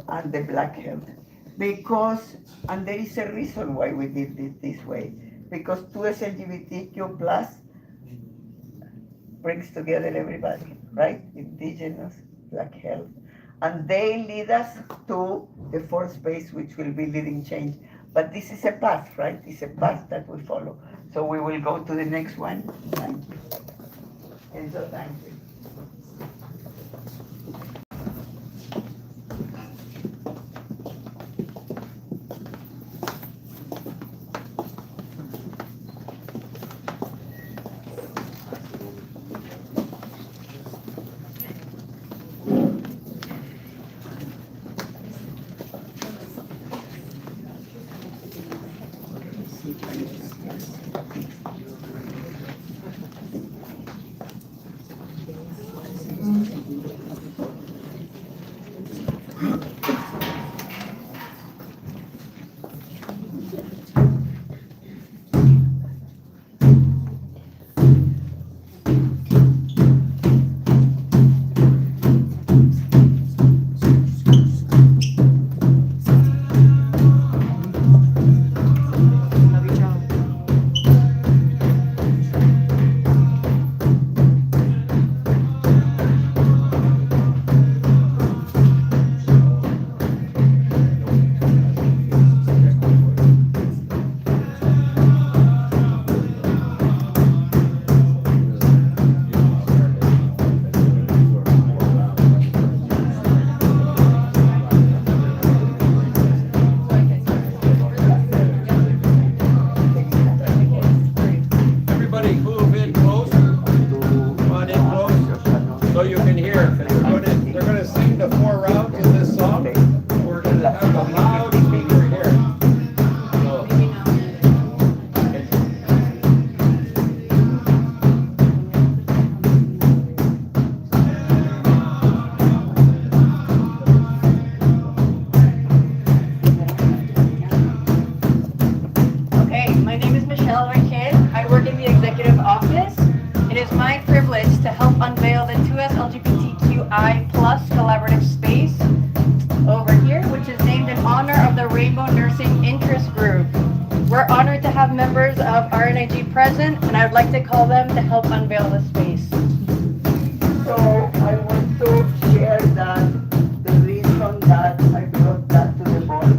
and the Black Health. Because, and there is a reason why we did it this way, because 2S LGBTQ plus brings together everybody, right? Indigenous, Black Health. And they lead us to the fourth space, which will be leading change. But this is a path, right? It's a path that we follow. So we will go to the next one. Thank you. And so thank you. Members of RNAG present, and I would like to call them to help unveil the space. So I want to share that the reason that I brought that to the board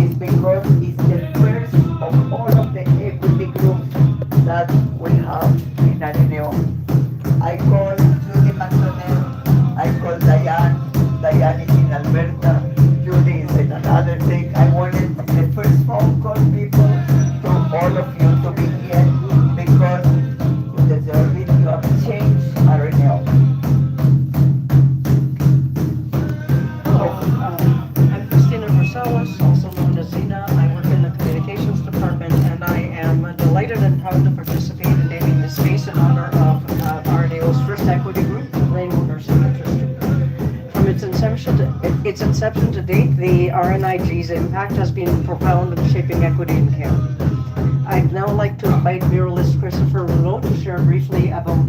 is because it's the first of all of the equity groups that we have in RNAO. I call Judy McDonnell, I call Diane is in Alberta, Judy is in another thing. I wanted the first phone call people all of you to be here because you deserve it. You have changed RNAO. Hello, I'm Christina Rosales, also known as Zena. I work in the communications department, and I am delighted and proud to participate in naming this space in honor of RNAO's first equity group, Rainbow Nursing Interest Group. From its inception to date, the RNIG's impact has been profound in shaping equity in care. I'd now like to invite muralist Christopher Rouleau to share briefly about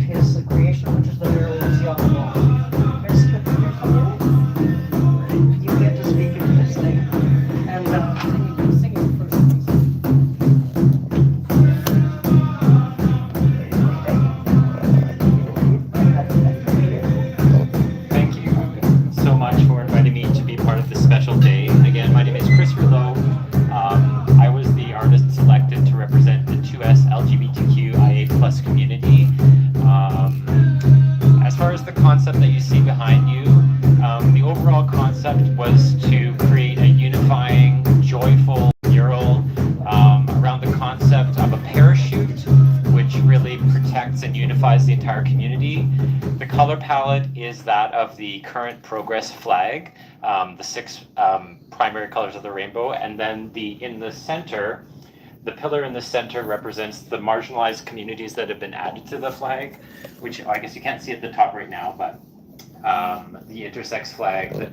entire community. The color palette is that of the current Progress flag, the 6 primary colors of the rainbow, and then in the center, the pillar in the center represents the marginalized communities that have been added to the flag, which I guess you can't see at the top right now, but the intersex flag, the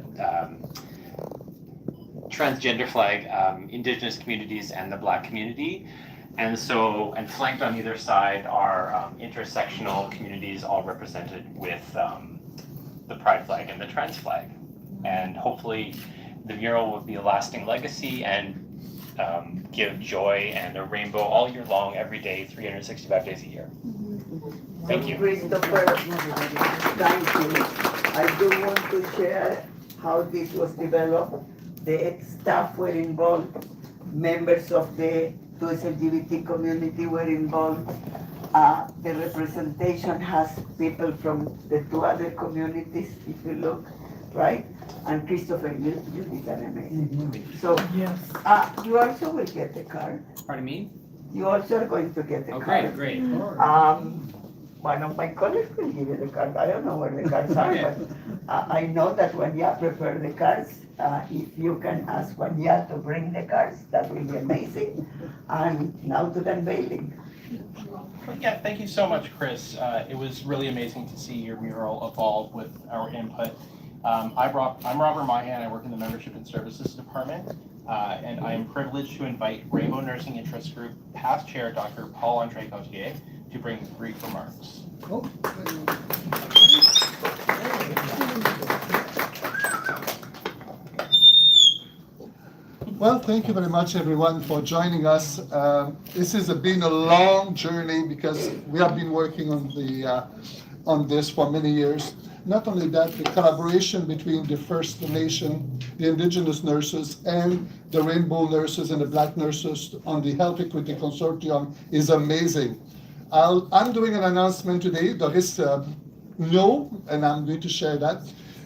transgender flag, Indigenous communities, and the Black community. And flanked on either side are intersectional communities, all represented with the Pride flag and the trans flag. And hopefully the mural will be a lasting legacy and give joy and a rainbow all year long, every day, 365 days a year. Thank you. Christopher, thank you. I do want to share how this was developed. The staff were involved, members of the LGBT community were involved. The representation has people from the 2 other communities, if you look, right? And Christopher, you did an amazing. So, Yes. you also will get the card. Pardon me? You also are going to get the Oh, card. great. One of my colleagues will give you the card. I don't know where the cards are, but I know that when you prepare the cards, if you can ask Wanya to bring the cards, that will be amazing. And now to the unveiling. Yeah, thank you so much, Chris. It was really amazing to see your mural evolve with our input. I'm Robert Mahan. I work in the Membership and Services Department, and I am privileged to invite Rainbow Nursing Interest Group past chair Dr. Paul-Andre Gauthier to bring brief remarks. Well, thank you very much, everyone, for joining us. This has been a long journey because we have been working on this for many years. Not only that, the collaboration between the First Nation, the Indigenous nurses, and the Rainbow nurses and the Black nurses on the Health Equity Consortium is amazing. I'm doing an announcement today. Doris know, and I'm going to share that.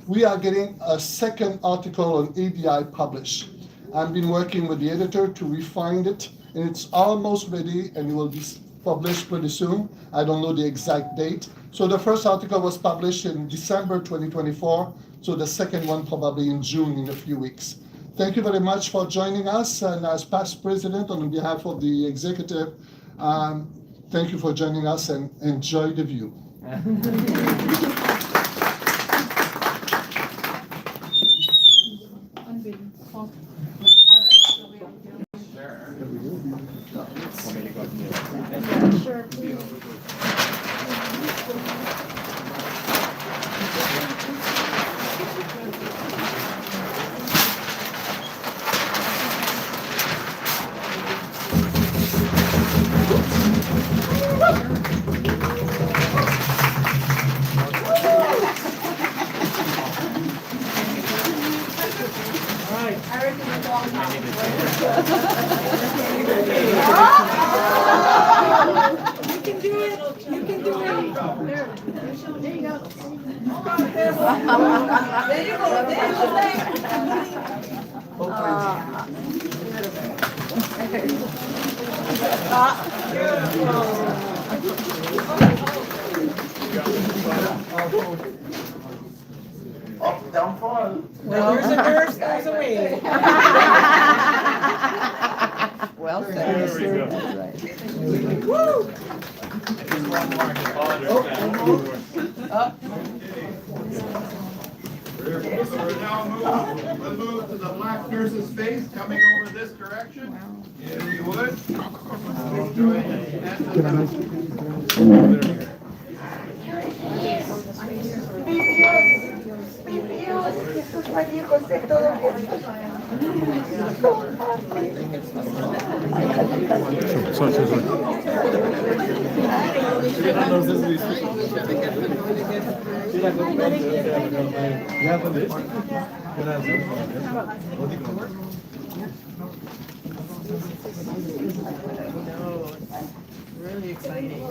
We are getting a second article on ADI published. I've been working with the editor to refine it, and it's almost ready, and it will be published pretty soon. I don't know the exact date. So the first article was published in December 2024, so the second one probably in June, in a few weeks. Thank you very much for joining us, and as past president, on behalf of the executive, thank you for joining us, and enjoy the view. Sure, please. You can do it. You can do it. There you go. There you go. Oh, don't fall. Where there's a nurse, there's a way. Well There said. we go. That's right. Woo! We're now we'll move to the Black nurse's face, coming over this direction. If you would. Go ahead and stand to the- Estos viejos de todos Really exciting.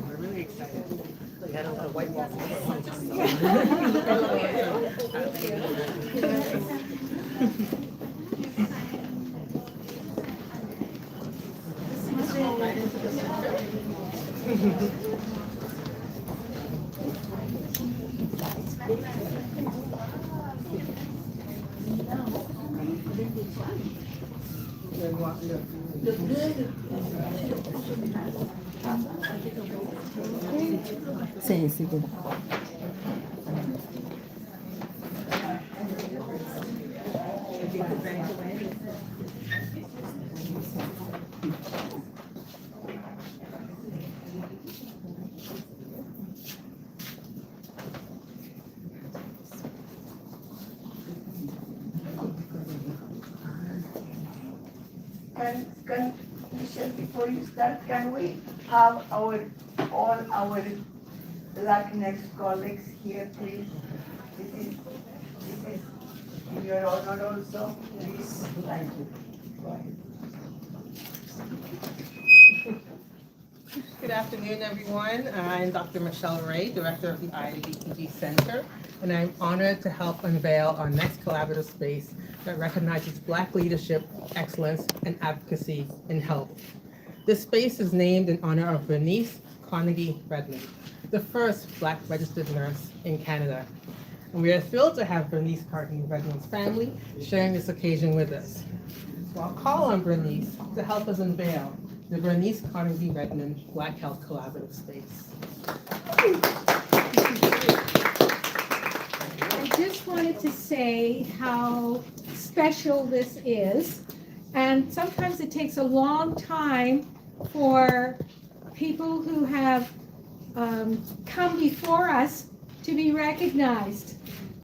We're really excited. Got a lot of white walls. Sim, segura. Can, Michelle, before you start, can we have all our Latinx colleagues here, please? This is in your honor also, please. Thank you. Go ahead. Good afternoon, everyone. I'm Dr. Michelle Ray, Director of the IDPG Center, and I'm honored to help unveil our next collaborative space that recognizes Black leadership, excellence, and advocacy in health. This space is named in honor of Bernice Carnegie Redmond, the first Black registered nurse in Canada. And we are thrilled to have Bernice Carnegie Redmond's family sharing this occasion with us. So I'll call on Bernice to help us unveil the Bernice Carnegie Redmond Black Health Collaborative Space. I just wanted to say how special this is. And sometimes it takes a long time for people who have come before us to be recognized.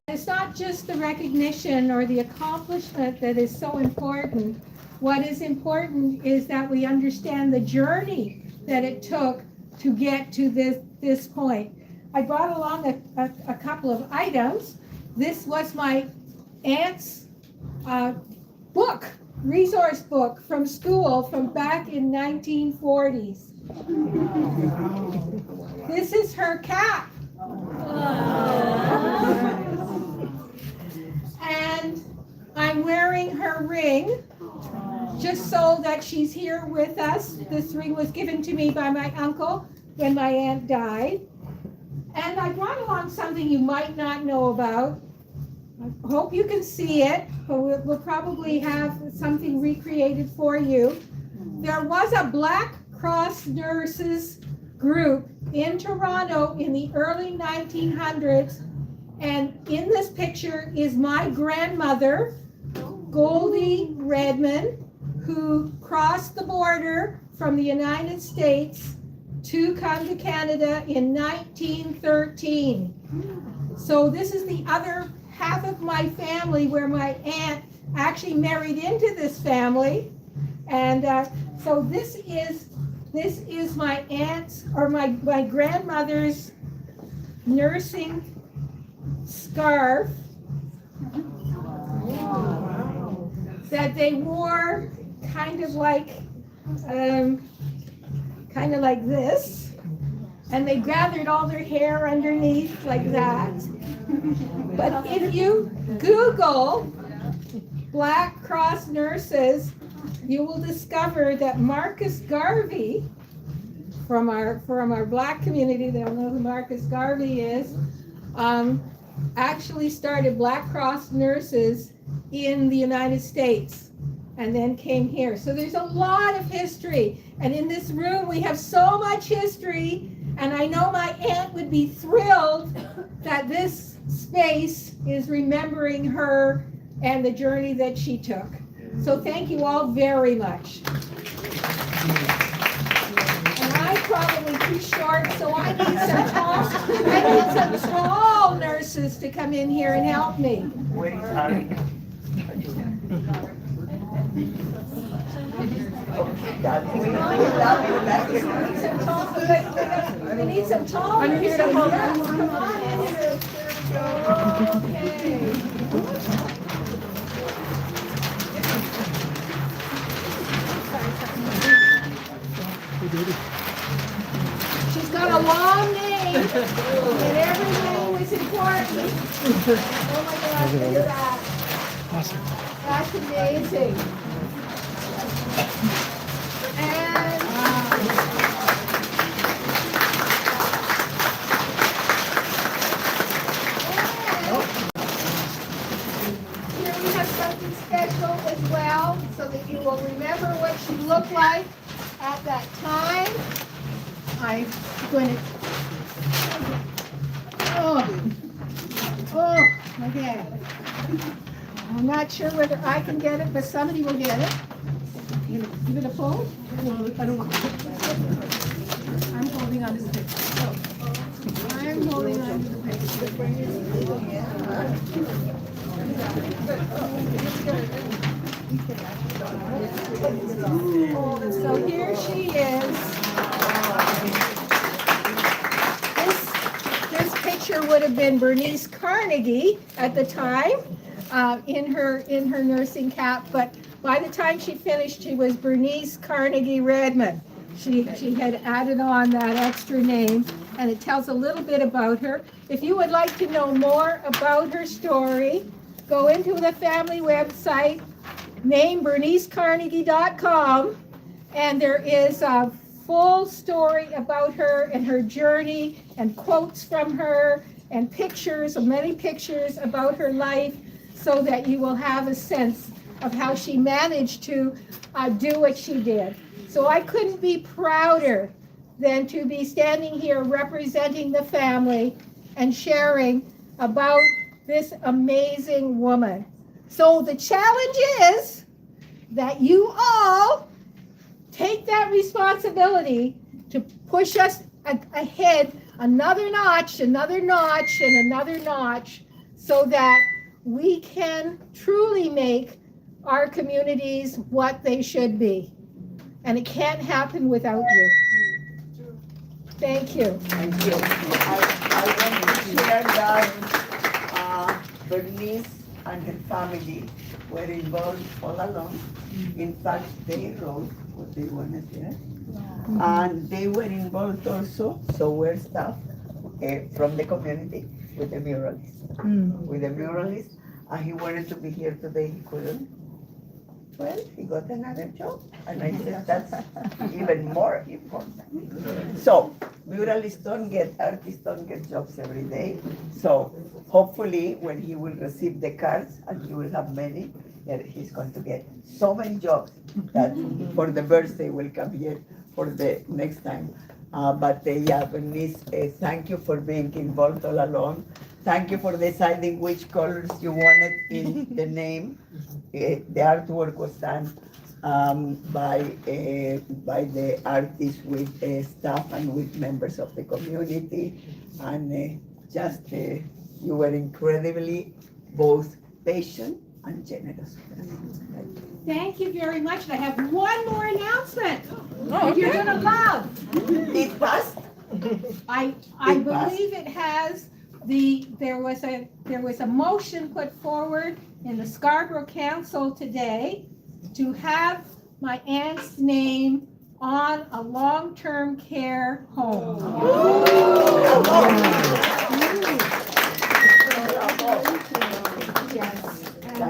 It's not just the recognition or the accomplishment that is so important. What is important is that we understand the journey that it took to get to this point. I brought along a couple of items. This was my aunt's book, resource book from school from back in 1940s. This is her cap. And I'm wearing her ring just so that she's here with us. This ring was given to me by my uncle when my aunt died. And I brought along something you might not know about. I hope you can see it, but we'll probably have something recreated for you. There was a Black Cross nurses group in Toronto in the early 1900s, and in this picture is my grandmother, Goldie Redmond, who crossed the border from the United States to come to Canada in 1913. So this is the other half of my family where my aunt actually married into this family. And so this is my aunt's or my grandmother's nursing scarf that they wore kind of like this, and they gathered all their hair underneath like that. But if you Google Black Cross nurses, you will discover that Marcus Garvey, from our Black community, they'll know who Marcus Garvey is, actually started Black Cross nurses in the United States and then came here. So there's a lot of history. And in this room, we have so much history. And I know my aunt would be thrilled that this space is remembering her and the journey that she took. So thank you all very much. And I'm probably too short, so I need some tall nurses to come in here and help me. Where is Harry? We need some tall nurses. I'm here to help. Come on in here. Okay. She's got a long name. And every name was important. Oh my God, look at that. Awesome. That's amazing. And here we have something special as well, so that you will remember what she looked like at that time. I'm going to. Oh, okay. I'm not sure whether I can get it, but somebody will get it. You gonna give it a pull? Well, I don't want to. I'm holding on to the picture. I'm holding on to the picture. So here she is. This picture would have been Bernice Carnegie at the time, in her nursing cap, but by the time she finished, she was Bernice Carnegie Redmond. She had added on that extra name, and it tells a little bit about her. If you would like to know more about her story, go into the family website, namebernicecarnegie.com, and there is a full story about her and her journey, and quotes from her, and pictures, many pictures about her life, so that you will have a sense of how she managed to do what she did. So I couldn't be prouder than to be standing here representing the family and sharing about this amazing woman. So the challenge is that you all take that responsibility to push us ahead another notch, and another notch, so that we can truly make our communities what they should be. And it can't happen without you. Thank you. Thank you. I want to share that Bernice and her family were involved all along. In fact, they wrote what they wanted there. And they were involved also, so were staff from the community with the muralists. And he wanted to be here today, he couldn't. Well, he got another job, and I said that's even more important. So muralists don't get, artists don't get jobs every day. So hopefully when he will receive the cards, and he will have many, he's going to get so many jobs that for the birthday will come here for the next time. Yeah, Bernice, thank you for being involved all along. Thank you for deciding which colors you wanted in the name. The artwork was done by the artist with staff and with members of the community. And you were incredibly both patient and generous. Thank you very much. And I have one more announcement. Oh, You're okay. gonna love. It passed? I believe it has. There was a motion put forward in the Scarborough Council today to have my aunt's name on a long-term care home. Yes, and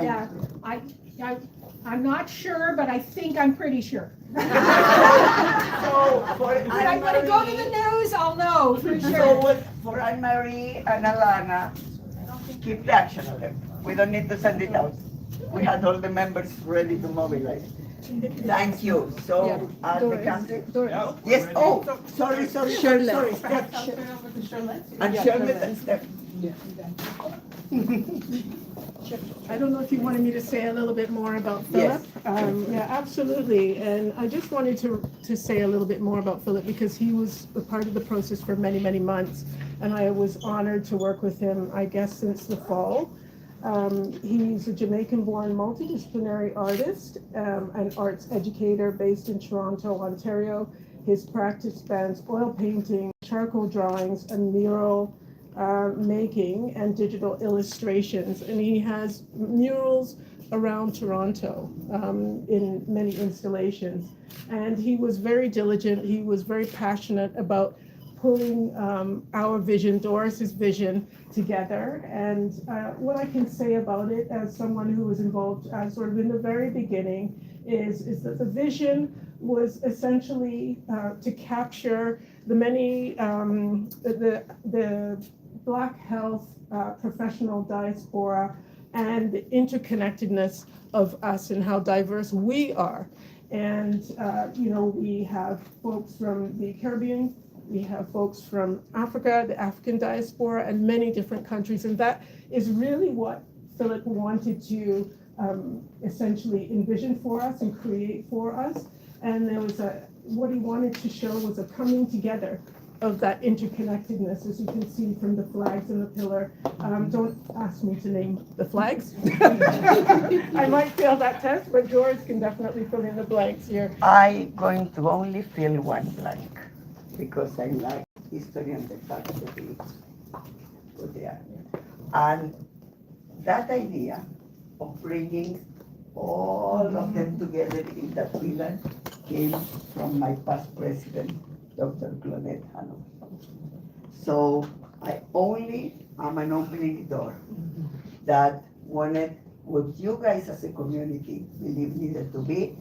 I'm not sure, but I think I'm pretty sure. When I'm gonna go to the news, I'll know for sure. So for Anne-Marie and Alana, keep the action on them. We don't need to send it out. We had all the members ready to mobilize. Thank you. So, the country? Yes, oh, sorry, Steph. And Charlotte and Steph. I don't know if you wanted me to say a little bit more about Philip. Yes. Yeah, absolutely. And I just wanted to say a little bit more about Philip because he was a part of the process for many, many months. And I was honored to work with him, I guess, since the fall. He's a Jamaican-born multidisciplinary artist, and arts educator based in Toronto, Ontario. His practice spans oil painting, charcoal drawings, and mural making and digital illustrations. And he has murals around Toronto in many installations. And he was very diligent. He was very passionate about pulling our vision, Doris's vision, together. And what I can say about it as someone who was involved sort of in the very beginning is that the vision was essentially to capture the many, the Black health professional diaspora and the interconnectedness of us and how diverse we are. And, we have folks from the Caribbean, we have folks from Africa, the African diaspora, and many different countries. And that is really what Philip wanted to essentially envision for us and create for us. And there was what he wanted to show was a coming together of that interconnectedness, as you can see from the flags and the pillar. Don't ask me to name the flags. I might fail that test, but Doris can definitely fill in the blanks here. I'm going to only fill one blank because I like history and the facts of it. Put there. And that idea of bringing all of them together in that pillar came from my past president, Dr. Claudette Hanno. So I only am an opening door that wanted what you guys as a community believe needed to be,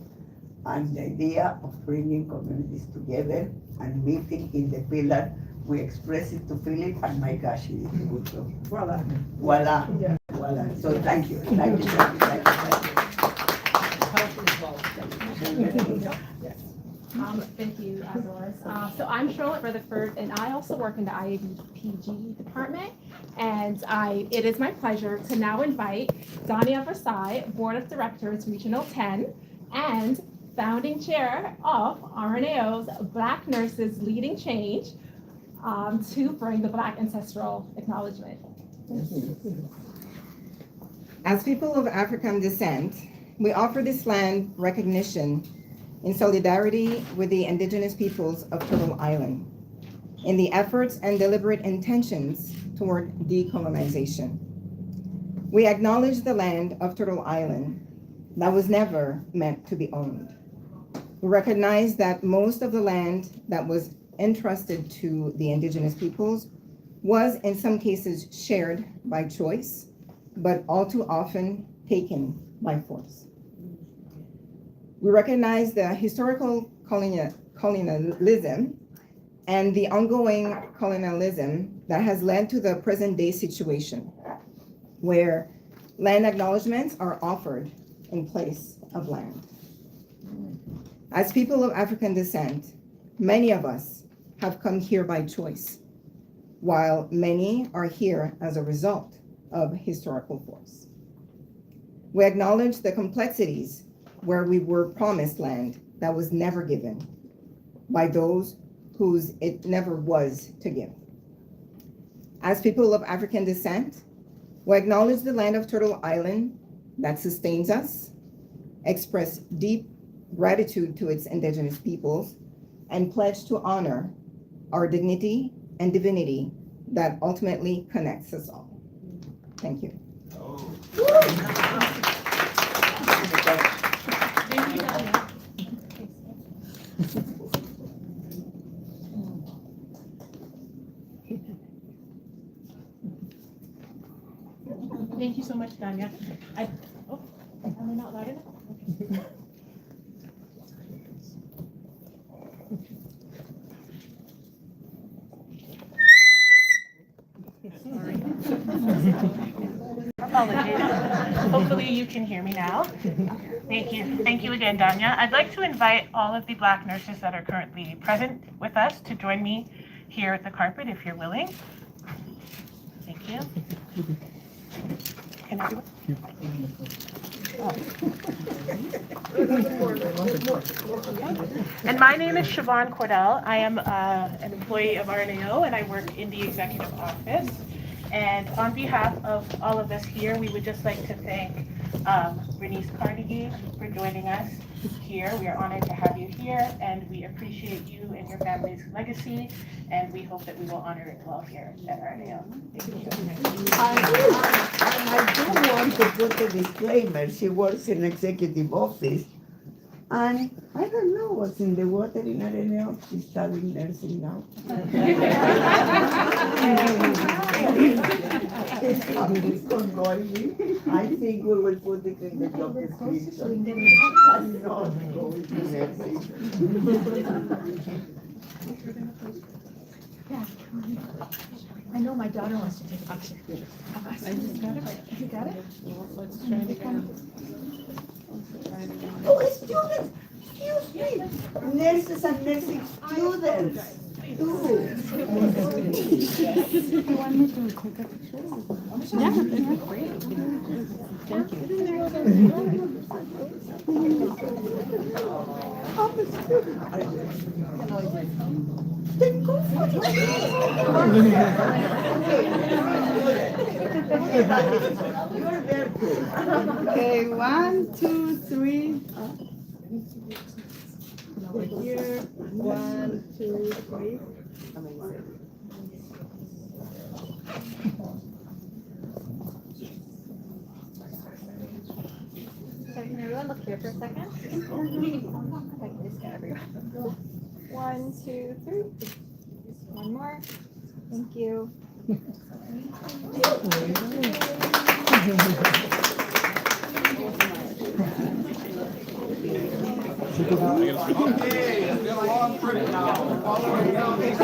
and the idea of bringing communities together and meeting in the pillar. We express it to Philip, and my gosh, he did a good job. Voila. Voila. Yeah. Voila. So thank you. Thank you. Thank you. Thank you. Thank you, Doris. So I'm Charlotte Rutherford, and I also work in the IABPG department. And it is my pleasure to now invite Dania Versailles, Board of Directors, Regional 10, and founding chair of RNAO's Black Nurses Leading Change, to bring the Black ancestral acknowledgement. As people of African descent, we offer this land recognition in solidarity with the Indigenous peoples of Turtle Island in the efforts and deliberate intentions toward decolonization. We acknowledge the land of Turtle Island that was never meant to be owned. We recognize that most of the land that was entrusted to the Indigenous peoples was in some cases shared by choice, but all too often taken by force. We recognize the historical colonialism and the ongoing colonialism that has led to the present day situation where land acknowledgements are offered in place of land. As people of African descent, many of us have come here by choice, while many are here as a result of historical force. We acknowledge the complexities where we were promised land that was never given by those whose it never was to give. As people of African descent, we acknowledge the land of Turtle Island that sustains us, express deep gratitude to its Indigenous peoples, and pledge to honor our dignity and divinity that ultimately connects us all. Thank you. Thank you so much, Dania. Am I not loud enough? Okay. Apologies. Hopefully you can hear me now. Thank you. Thank you again, Dania. I'd like to invite all of the Black nurses that are currently present with us to join me here at the carpet if you're willing. Thank you. Can everyone? And my name is Siobhan Cordell. I am an employee of RNAO and I work in the executive office. And on behalf of all of us here, we would just like to thank Bernice Carnegie for joining us here. We are honored to have you here, and we appreciate you and your family's legacy, and we hope that we will honor it well here at RNAO. Thank you. I do want to put a disclaimer. She works in executive office, And I don't know what's in the water in RNAO. She's studying nursing now. It's ongoing. I think we will put it in the job description. I'm not going to nursing. Yeah. I know my daughter wants to take a picture. I just got it. You got it? Let's try it again. Oh, students! Excuse me! Nurses and nursing students! You want me to take a picture? Yeah, that'd be great. Thank you. You're there too. Okay, 1, 2, 3. Over here, 1, 2, 3. So can everyone look here for a second? I can just get everyone. 1, 2, 3. One more. Thank you. Okay, it's been a long trip now. Following down these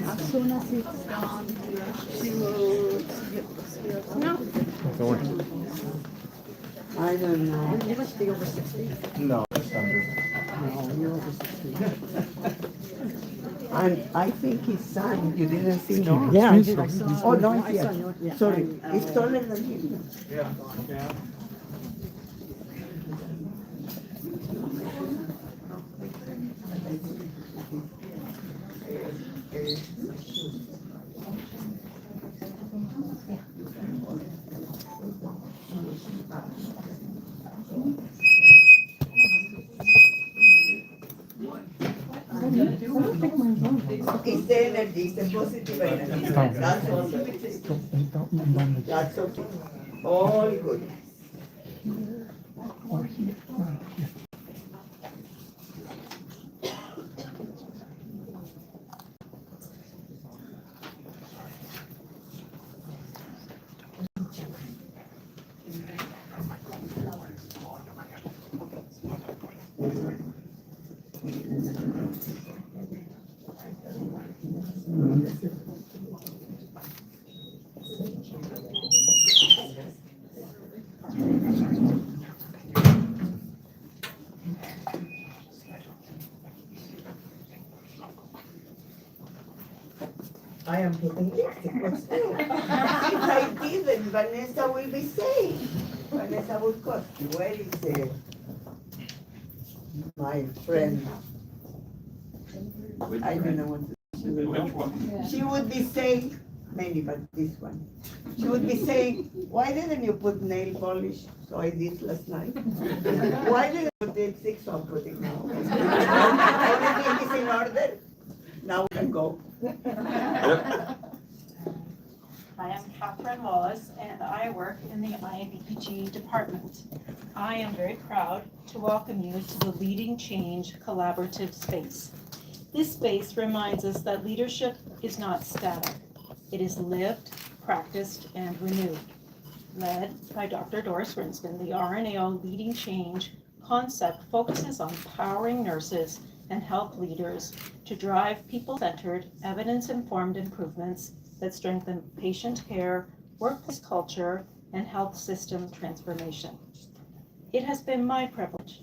As soon as it's done, she will get the No. I don't know. You must be over 60. No, just under. No, you're over 60. And I think his son, you didn't see him? Yeah, I did. I saw. Oh, no, I saw yes. you. Yeah. Sorry, And, he's taller than him. Yeah, yeah. It's the energy, it's the positive energy. That's all. That's okay. All good. I am putting lipstick. If I didn't, Vanessa will be saying. Vanessa would cost you. Where is my friend? I don't know what to say. Which one? She would be saying, many, but this one. She would be saying, why didn't you put nail polish? So I did last night. Why didn't you put lipstick? So I'm putting now. Everything is in order. Now we can go. I am Catherine Wallace, and I work in the IBPG department. I am very proud to welcome you to the Leading Change Collaborative Space. This space reminds us that leadership is not static. It is lived, practiced, and renewed. Led by Dr. Doris Grinspan, the RNAO Leading Change concept focuses on empowering nurses and health leaders to drive people-centered, evidence-informed improvements that strengthen patient care, workplace culture, and health system transformation. It has been my privilege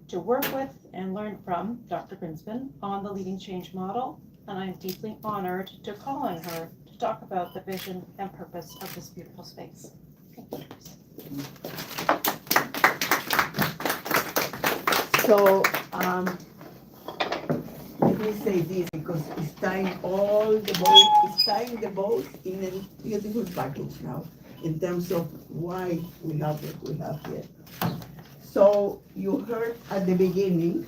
to work with and learn from Dr. Grinspan on the Leading Change model, and I am deeply honored to call on her to talk about the vision and purpose of this beautiful space. Thank you. So, let me say this because it's tying the boat in a beautiful package now in terms of why we have what we have here. So you heard at the beginning,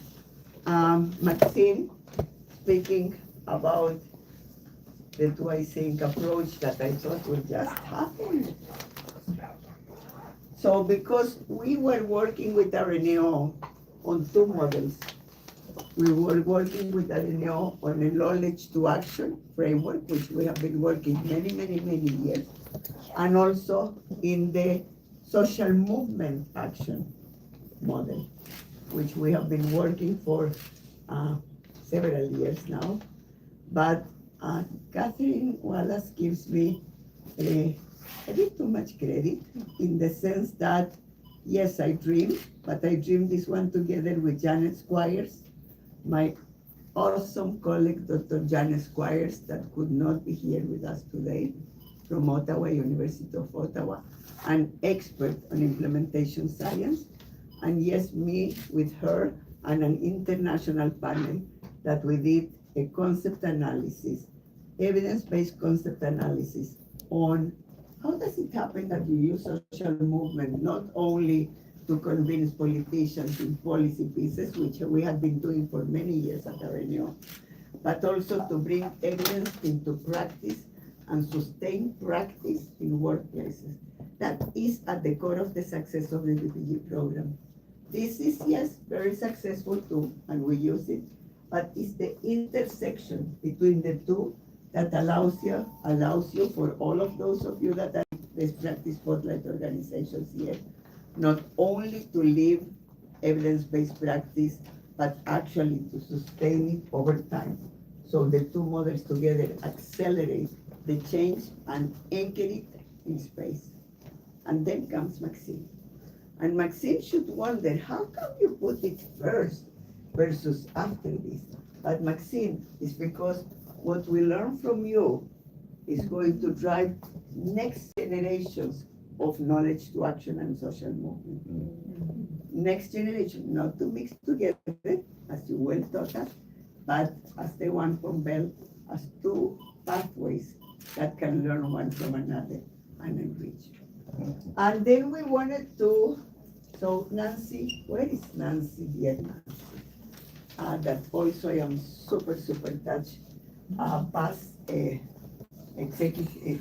Maxine speaking about the two-I-think approach that I thought would just happen. So because we were working with RNAO on two models, we were working with RNAO on a knowledge to action framework, which we have been working many years, and also in the social movement action model, which we have been working for several years now. But Catherine Wallace gives me a bit too much credit in the sense that, yes, I dreamed, but I dreamed this one together with Janet Squires, my awesome colleague, Dr. Janet Squires, that could not be here with us today, from Ottawa, University of Ottawa, an expert on implementation science. And yes, me with her and an international panel that we did a concept analysis, evidence-based concept analysis on how does it happen that you use social movement not only to convince politicians in policy pieces, which we have been doing for many years at RNAO, but also to bring evidence into practice and sustain practice in workplaces. That is at the core of the success of the DPG program. This is, yes, very successful too, and we use it, but it's the intersection between the two that allows you for all of those of you that are best practice spotlight organizations here, not only to live evidence-based practice, but actually to sustain it over time. So the two models together accelerate the change and anchor it in space. And then comes Maxine. And Maxine should wonder, how come you put it first versus after this? But Maxine, is because what we learn from you is going to drive next generations of knowledge to action and social movement. Next generation, not to mix together, as you well taught us, but as the one from Bell, as two pathways that can learn one from another and enrich. And then we wanted to, so Nancy, where is Nancy? Dear Nancy. That also I am super touched. Past executive,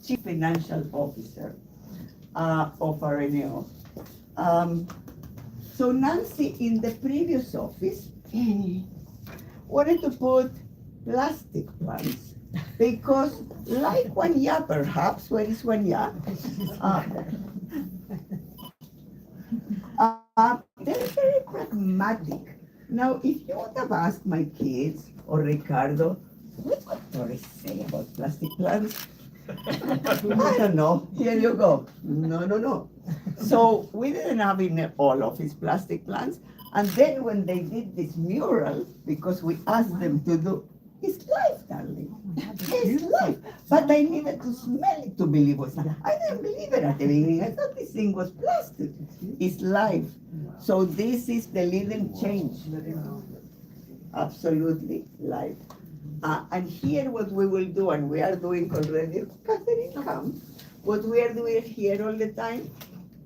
chief financial officer of RNAO. So Nancy, in the previous office, wanted to put plastic plants because, like Wanya, perhaps, where is Wanya? They're very pragmatic. Now, if you would have asked my kids or Ricardo, what would Doris say about plastic plants? I don't know. Here you go. No. So we didn't have in all of his plastic plants. And then when they did this mural, because we asked them to do, it's life, darling. It's life. But I needed to smell it to believe it was not. I didn't believe it at the beginning. I thought this thing was plastic. It's life. So this is the leading change. Absolutely life. And here what we will do, and we are doing already, Catherine, come. What we are doing here all the time,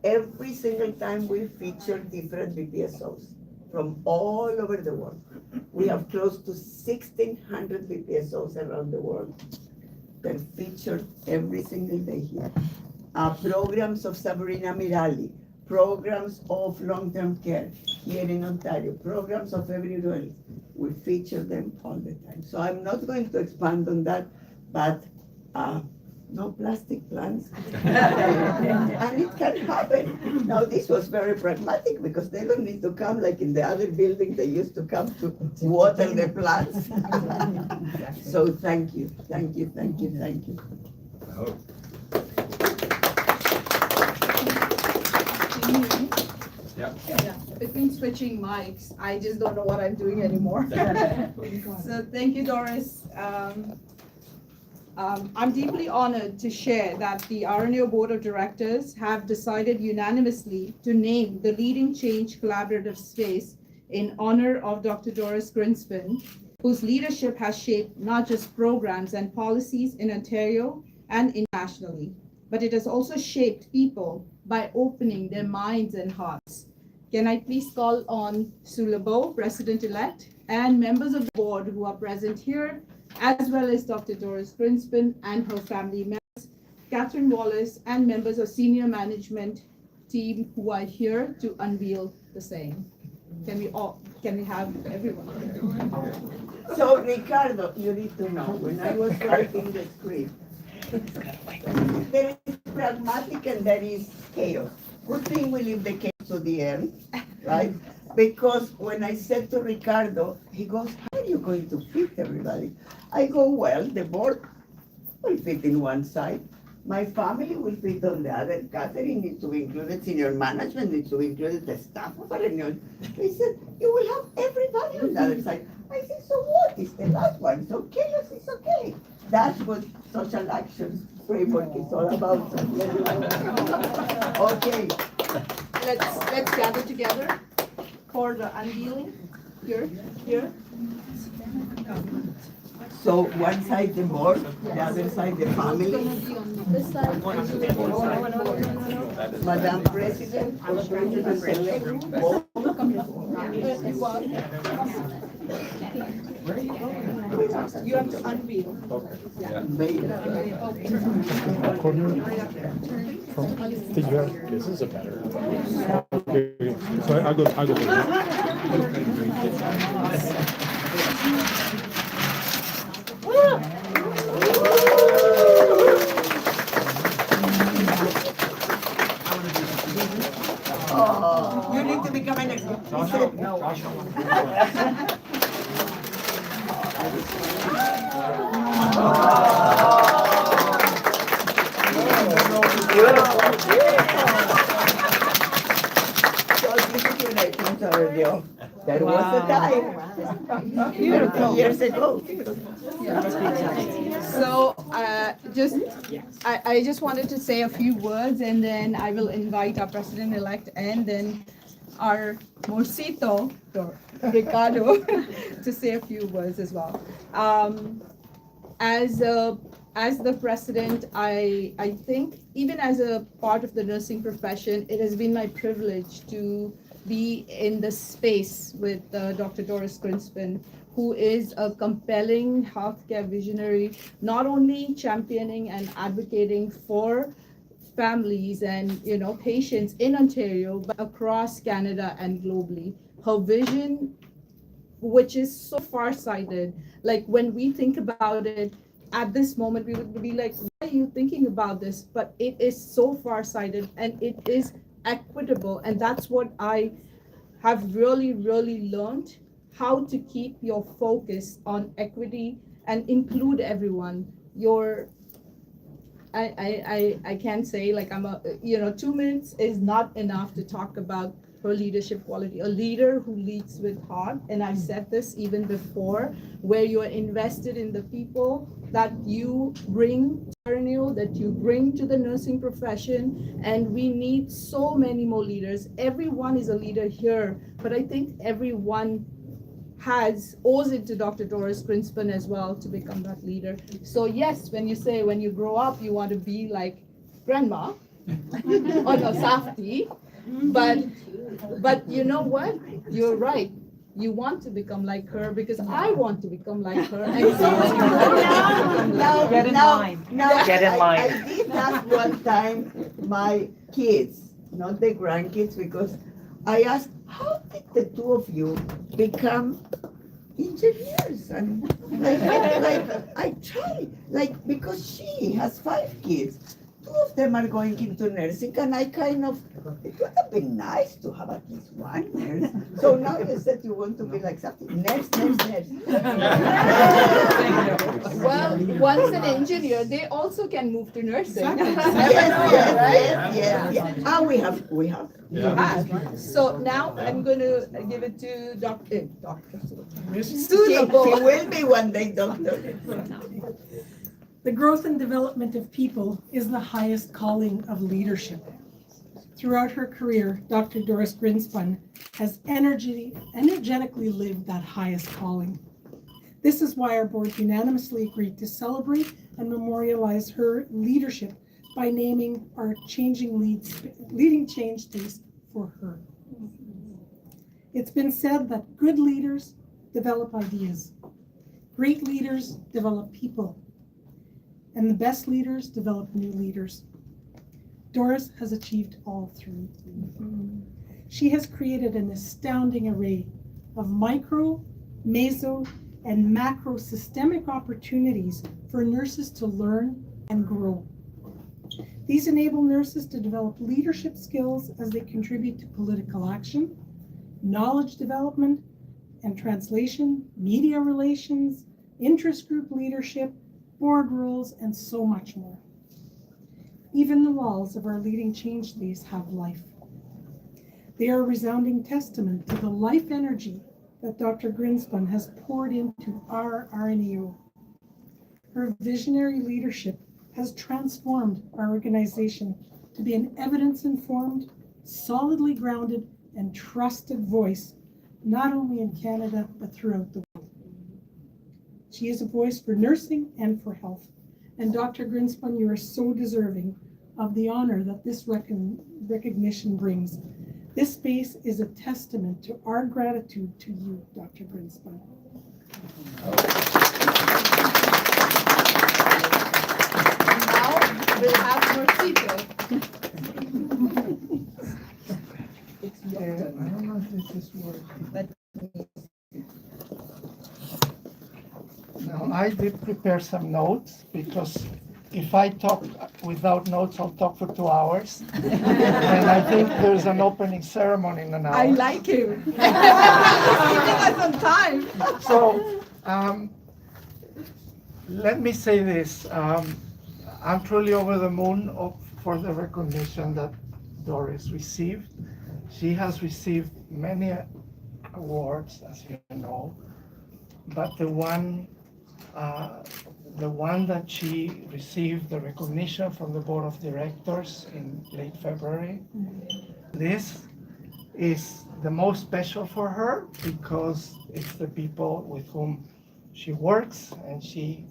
every single time we feature different BPSOs from all over the world. We have close to 1,600 BPSOs around the world. They're featured every single day here. Programs of Sabrina Mirali, programs of long-term care here in Ontario, programs of everybody. We feature them all the time. So I'm not going to expand on that, but no plastic plants. And it can happen. Now, this was very pragmatic because they don't need to come like in the other building they used to come to water the plants. So thank you, thank you, thank you, thank you. Yep. Yeah, between switching mics, I just don't know what I'm doing anymore. So thank you, Doris. I'm deeply honored to share that the RNAO Board of Directors have decided unanimously to name the Leading Change Collaborative Space in honor of Dr. Doris Grinspan, whose leadership has shaped not just programs and policies in Ontario and internationally, but it has also shaped people by opening their minds and hearts. Can I please call on Sue LeBeau, President-elect, and members of the board who are present here, as well as Dr. Doris Grinspan and her family members, Catherine Wallace, and members of senior management team who are here to unveil the same. Can we have everyone? So Ricardo, you need to know, when I was writing the script, there is pragmatic and there is chaos. Good thing we leave the chaos to the end, right? Because when I said to Ricardo, he goes, how are you going to fit everybody? I go, well, the board will fit in one side. My family will fit on the other. Catherine needs to be included, senior management needs to be included, the staff of RNAO. He said, you will have everybody on the other side. I said, so what is the last one? So chaos is okay. That's what social action framework is all about. Okay. Let's gather together for the unveiling. Here. So one side the board, the other side the family. Madam President or President-elect, both. You have to unveil. This is a better. Okay, so I'll go. Oh, you need to become an expert. There was a time, 30 years ago. So I just wanted to say a few words, and then I will invite our president-elect and then our Morcito, Ricardo, to say a few words as well. As the president, I think even as a part of the nursing profession, it has been my privilege to be in the space with Dr. Doris Grinspan, who is a compelling healthcare visionary, not only championing and advocating for families and patients in Ontario, but across Canada and globally. Her vision, which is so far-sighted, like when we think about it, at this moment, we would be like, why are you thinking about this? But it is so far-sighted and it is equitable. And that's what I have really, really learned, how to keep your focus on equity and include everyone. I can say, like, 2 minutes is not enough to talk about her leadership quality. A leader who leads with heart, and I've said this even before, where you are invested in the people that you bring to RNAO, that you bring to the nursing profession, and we need so many more leaders. Everyone is a leader here, but I think everyone owes it to Dr. Doris Grinspan as well to become that leader. So yes, when you grow up, you want to be like grandma, or no, Safti, but you know what? You're right. you want to become like her because I want to become like her. And so many more want to become like her. Get in line. Get in line. I did ask one time my kids, not the grandkids, because I asked, how did the two of you become engineers? And like I try, like, because she has 5 kids. 2 of them are going into nursing, and I kind of, it would have been nice to have at least one nurse. So now you said you want to be like something, nurse. Well, once an engineer, they also can move to nursing. Yes. Ah, we have. So now I'm going to give it to Dr. She will be one day, doctor. The growth and development of people is the highest calling of leadership. Throughout her career, Dr. Doris Grinspun has energetically lived that highest calling. This is why our board unanimously agreed to celebrate and memorialize her leadership by naming our leading change space for her. It's been said that good leaders develop ideas, great leaders develop people, and the best leaders develop new leaders. Doris has achieved all 3. She has created an astounding array of micro, meso, and macro systemic opportunities for nurses to learn and grow. These enable nurses to develop leadership skills as they contribute to political action, knowledge development and translation, media relations, interest group leadership, board rules, and so much more. Even the walls of our leading change space have life. They are a resounding testament to the life energy that Dr. Grinspun has poured into our RNAO. Her visionary leadership has transformed our organization to be an evidence-informed, solidly grounded, and trusted voice, not only in Canada, but throughout the world. She is a voice for nursing and for health. And Dr. Grinspun, you are so deserving of the honor that this recognition brings. This space is a testament to our gratitude to you, Dr. Grinspun. Now we'll have Marcito. I don't know if this is working. Now, I did prepare some notes because if I talk without notes, I'll talk for 2 hours. And I think there's an opening ceremony in an hour. I like him. He's giving us some time. So, let me say this. I'm truly over the moon for the recognition that Doris received. She has received many awards, as you know, but the one that she received, the recognition from the board of directors in late February, this is the most special for her because it's the people with whom she works, and she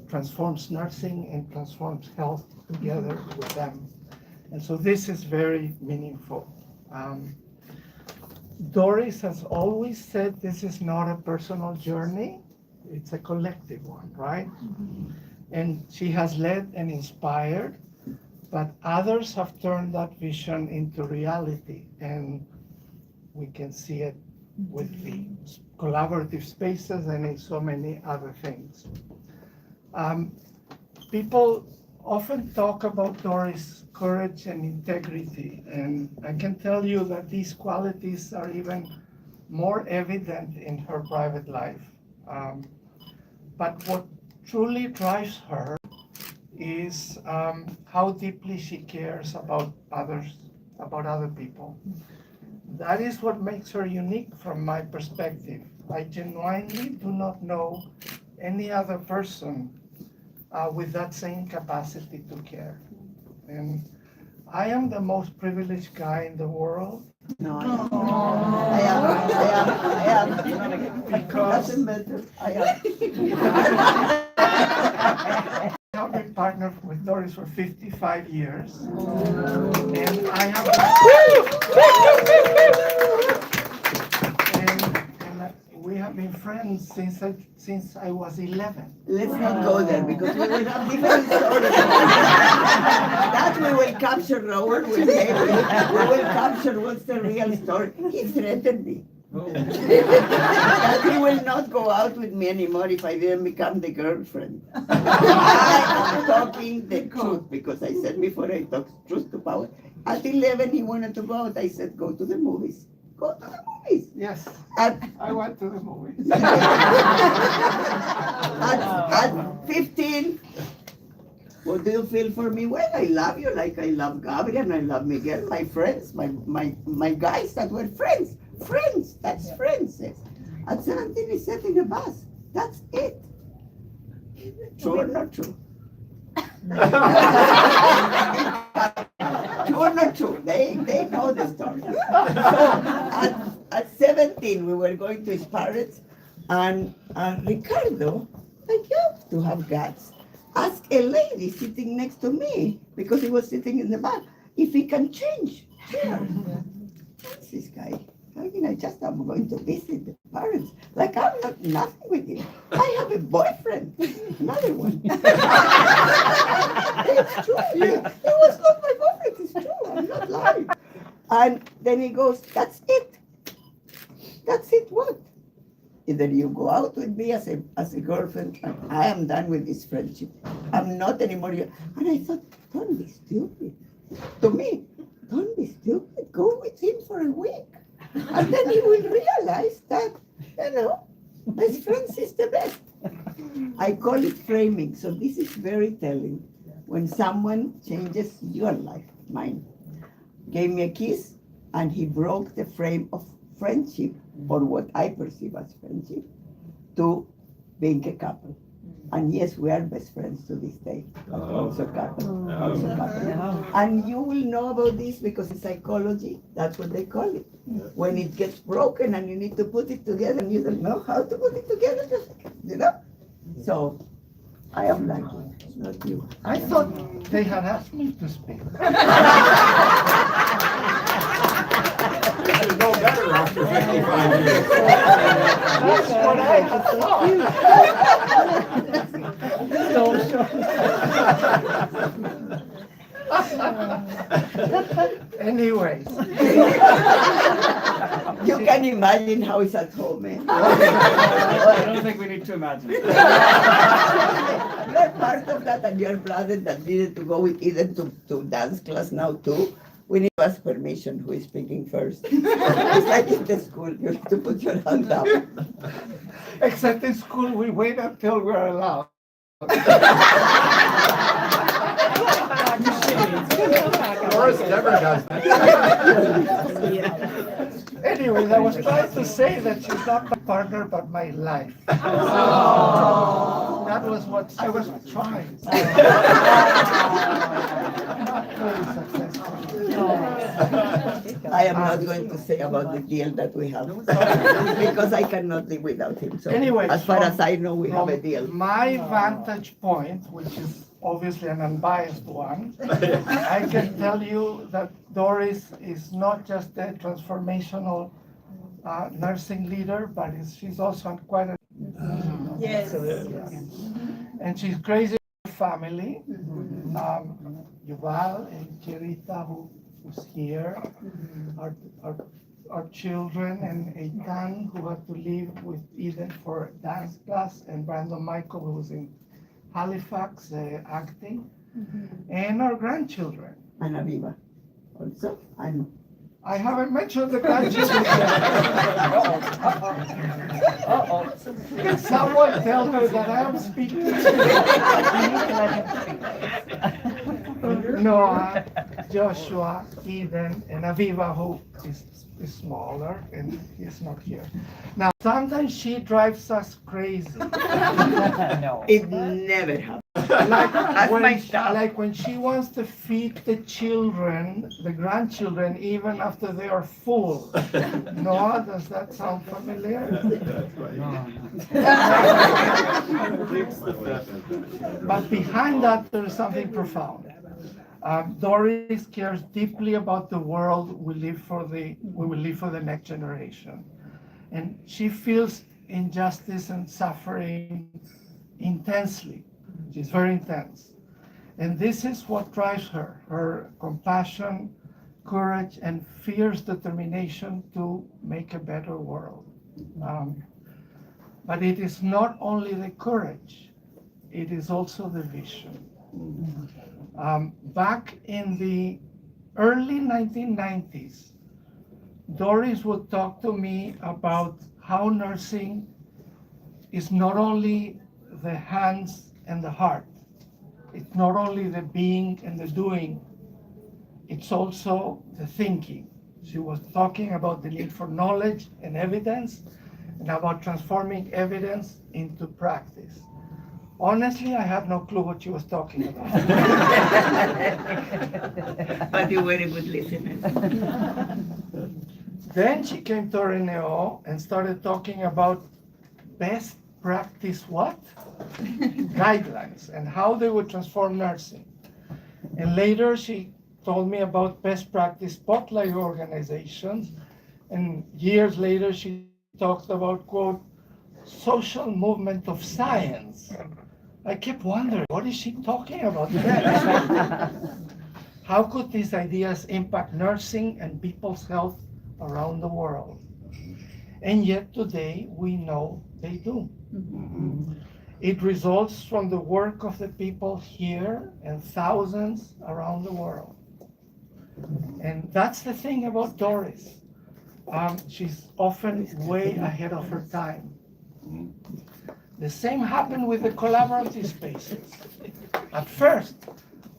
transforms nursing and transforms health together with them. And so this is very meaningful. Doris has always said this is not a personal journey, it's a collective one, right? And she has led and inspired, but others have turned that vision into reality, and we can see it with the collaborative spaces and in so many other things. People often talk about Doris' courage and integrity, and I can tell you that these qualities are even more evident in her private life. But what truly drives her is how deeply she cares about others, about other people. That is what makes her unique from my perspective. I genuinely do not know any other person with that same capacity to care. And I am the most privileged guy in the world. No, I am. Because doesn't matter. I have been partnered with Doris for 55 years. And I have we have been friends since I was 11. Let's not go there because we will have different stories. That we will capture. Robert will say we will capture what's the real story. He threatened me. That he will not go out with me anymore if I didn't become the girlfriend. I am talking the truth because I said before I talk truth to power. At 11 he wanted to go out. I said go to the movies. Go to the movies. Yes, At I went to the movies. at 15, what do you feel for me? Well, I love you like I love Gabriel and I love Miguel, my friends, my guys that were friends. Friends, that's friends. At 17, he said in the bus, that's it. True or not true? True or not true? They know the story. So at 17, we were going to his parents, and Ricardo, like you have to have guts, asked a lady sitting next to me, because he was sitting in the back, if he can change chair. What's this guy? I mean, I'm going to visit the parents. Like I'm not nothing with him. I have a boyfriend, another one. It's true. It was not my boyfriend. It's true. I'm not lying. And then he goes, "That's it. That's it. What? Either you go out with me as a girlfriend, and I am done with this friendship. I'm not anymore." And I thought, don't be stupid. To me, don't be stupid. Go with him for a week. And then he will realize that, best friends is the best. I call it framing. So this is very telling. When someone changes your life, mine, gave me a kiss, and he broke the frame of friendship, or what I perceive as friendship, to being a couple. And yes, we are best friends to this day. Also couple. Also couple. And you will know about this because in psychology, that's what they call it. When it gets broken and you need to put it together and you don't know how to put it together, So I am lucky, not you. I thought they had asked me to speak. This is no better after 55 years. That's what I had thought. Anyways. You can imagine how it's at home, eh? I don't think we need to imagine. You're part of that, and your brother that needed to go with Eden to dance class now too. We need to ask permission who is speaking first. It's like in the school, you have to put your hand up. Except in school, we wait until we're allowed. Doris never does that. Anyways, I was trying to say that she's not my partner, but my life. Oh. That was what I was trying. I am not going to say about the deal that we have because I cannot live without him. So Anyway, as far as I know, we have a deal. My vantage point, which is obviously an unbiased one, I can tell you that Doris is not just a transformational nursing leader, but she's also quite a... Yes. And she's crazy family. Yuval and Kirita, who's here, our children, and Eitan, who had to leave with Eden for dance class, and Brandon Michael, who was in Halifax acting, and our grandchildren. And Aviva also. I haven't mentioned the grandchildren. Can someone tell her that I am speaking? Noah, Joshua, Eden, and Aviva, who is smaller, and he's not here. Now, sometimes she drives us crazy. No. It never happens. Like when she wants to feed the children, the grandchildren, even after they are full. Noah, does that sound familiar? But behind that, there is something profound. Doris cares deeply about the world we will leave for the next generation. And she feels injustice and suffering intensely. She's very intense. And this is what drives her, her compassion, courage, and fierce determination to make a better world. But it is not only the courage, it is also the vision. Back in the early 1990s, Doris would talk to me about how nursing is not only the hands and the heart, it's not only the being and the doing, it's also the thinking. She was talking about the need for knowledge and evidence, and about transforming evidence into practice. Honestly, I have no clue what she was talking about. But you were a good listener. Then she came to RNAO and started talking about best practice what? Guidelines, and how they would transform nursing. And later she told me about best practice spotlight organizations, and years later she talked about, quote, social movement of science. I kept wondering, what is she talking about next? How could these ideas impact nursing and people's health around the world? And yet today we know they do. It results from the work of the people here and thousands around the world. And that's the thing about Doris. She's often way ahead of her time. The same happened with the collaborative spaces. At first,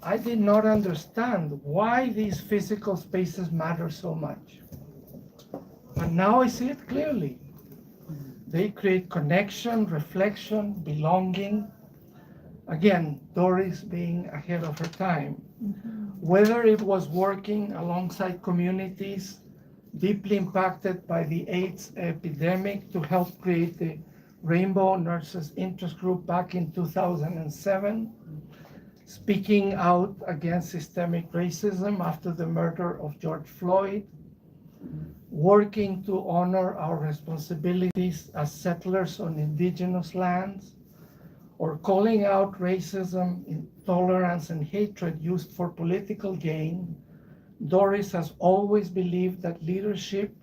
I did not understand why these physical spaces matter so much. But now I see it clearly. They create connection, reflection, belonging. Again, Doris being ahead of her time. Whether it was working alongside communities deeply impacted by the AIDS epidemic to help create the Rainbow Nurses Interest Group back in 2007, speaking out against systemic racism after the murder of George Floyd, working to honor our responsibilities as settlers on indigenous lands, or calling out racism, intolerance, and hatred used for political gain, Doris has always believed that leadership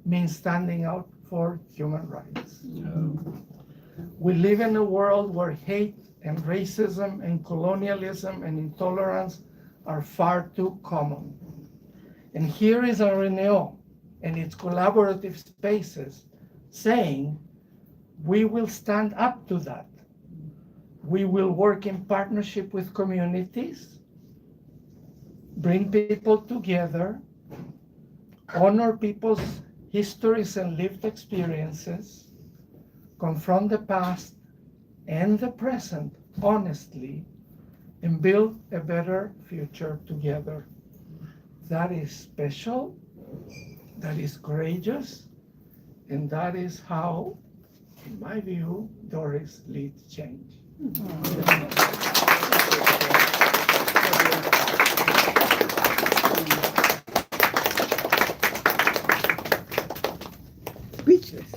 means standing out for human rights. We live in a world where hate and racism and colonialism and intolerance are far too common. And here is RNAO and its collaborative spaces saying, we will stand up to that. We will work in partnership with communities, bring people together, honor people's histories and lived experiences, confront the past and the present honestly, and build a better future together. That is special, that is courageous, and that is how, in my view, Doris leads change. Speechless.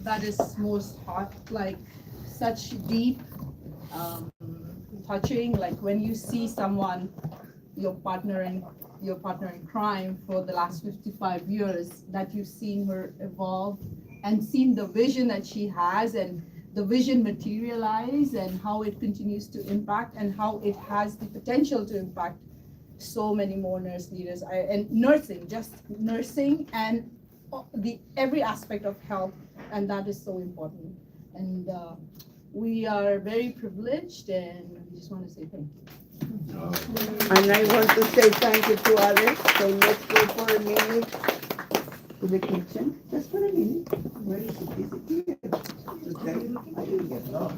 That is most heart, like such deep, touching. Like when you see someone, your partner in crime for the last 55 years, that you've seen her evolve and seen the vision that she has and the vision materialize and how it continues to impact and how it has the potential to impact so many more nurse leaders and nursing, just nursing and every aspect of health, and that is so important. And we are very privileged, and we just want to say thank you. And I want to say thank you to others. So let's go for a minute to the kitchen. Just for a minute. Where is it? Is it here? Okay. I didn't get lost.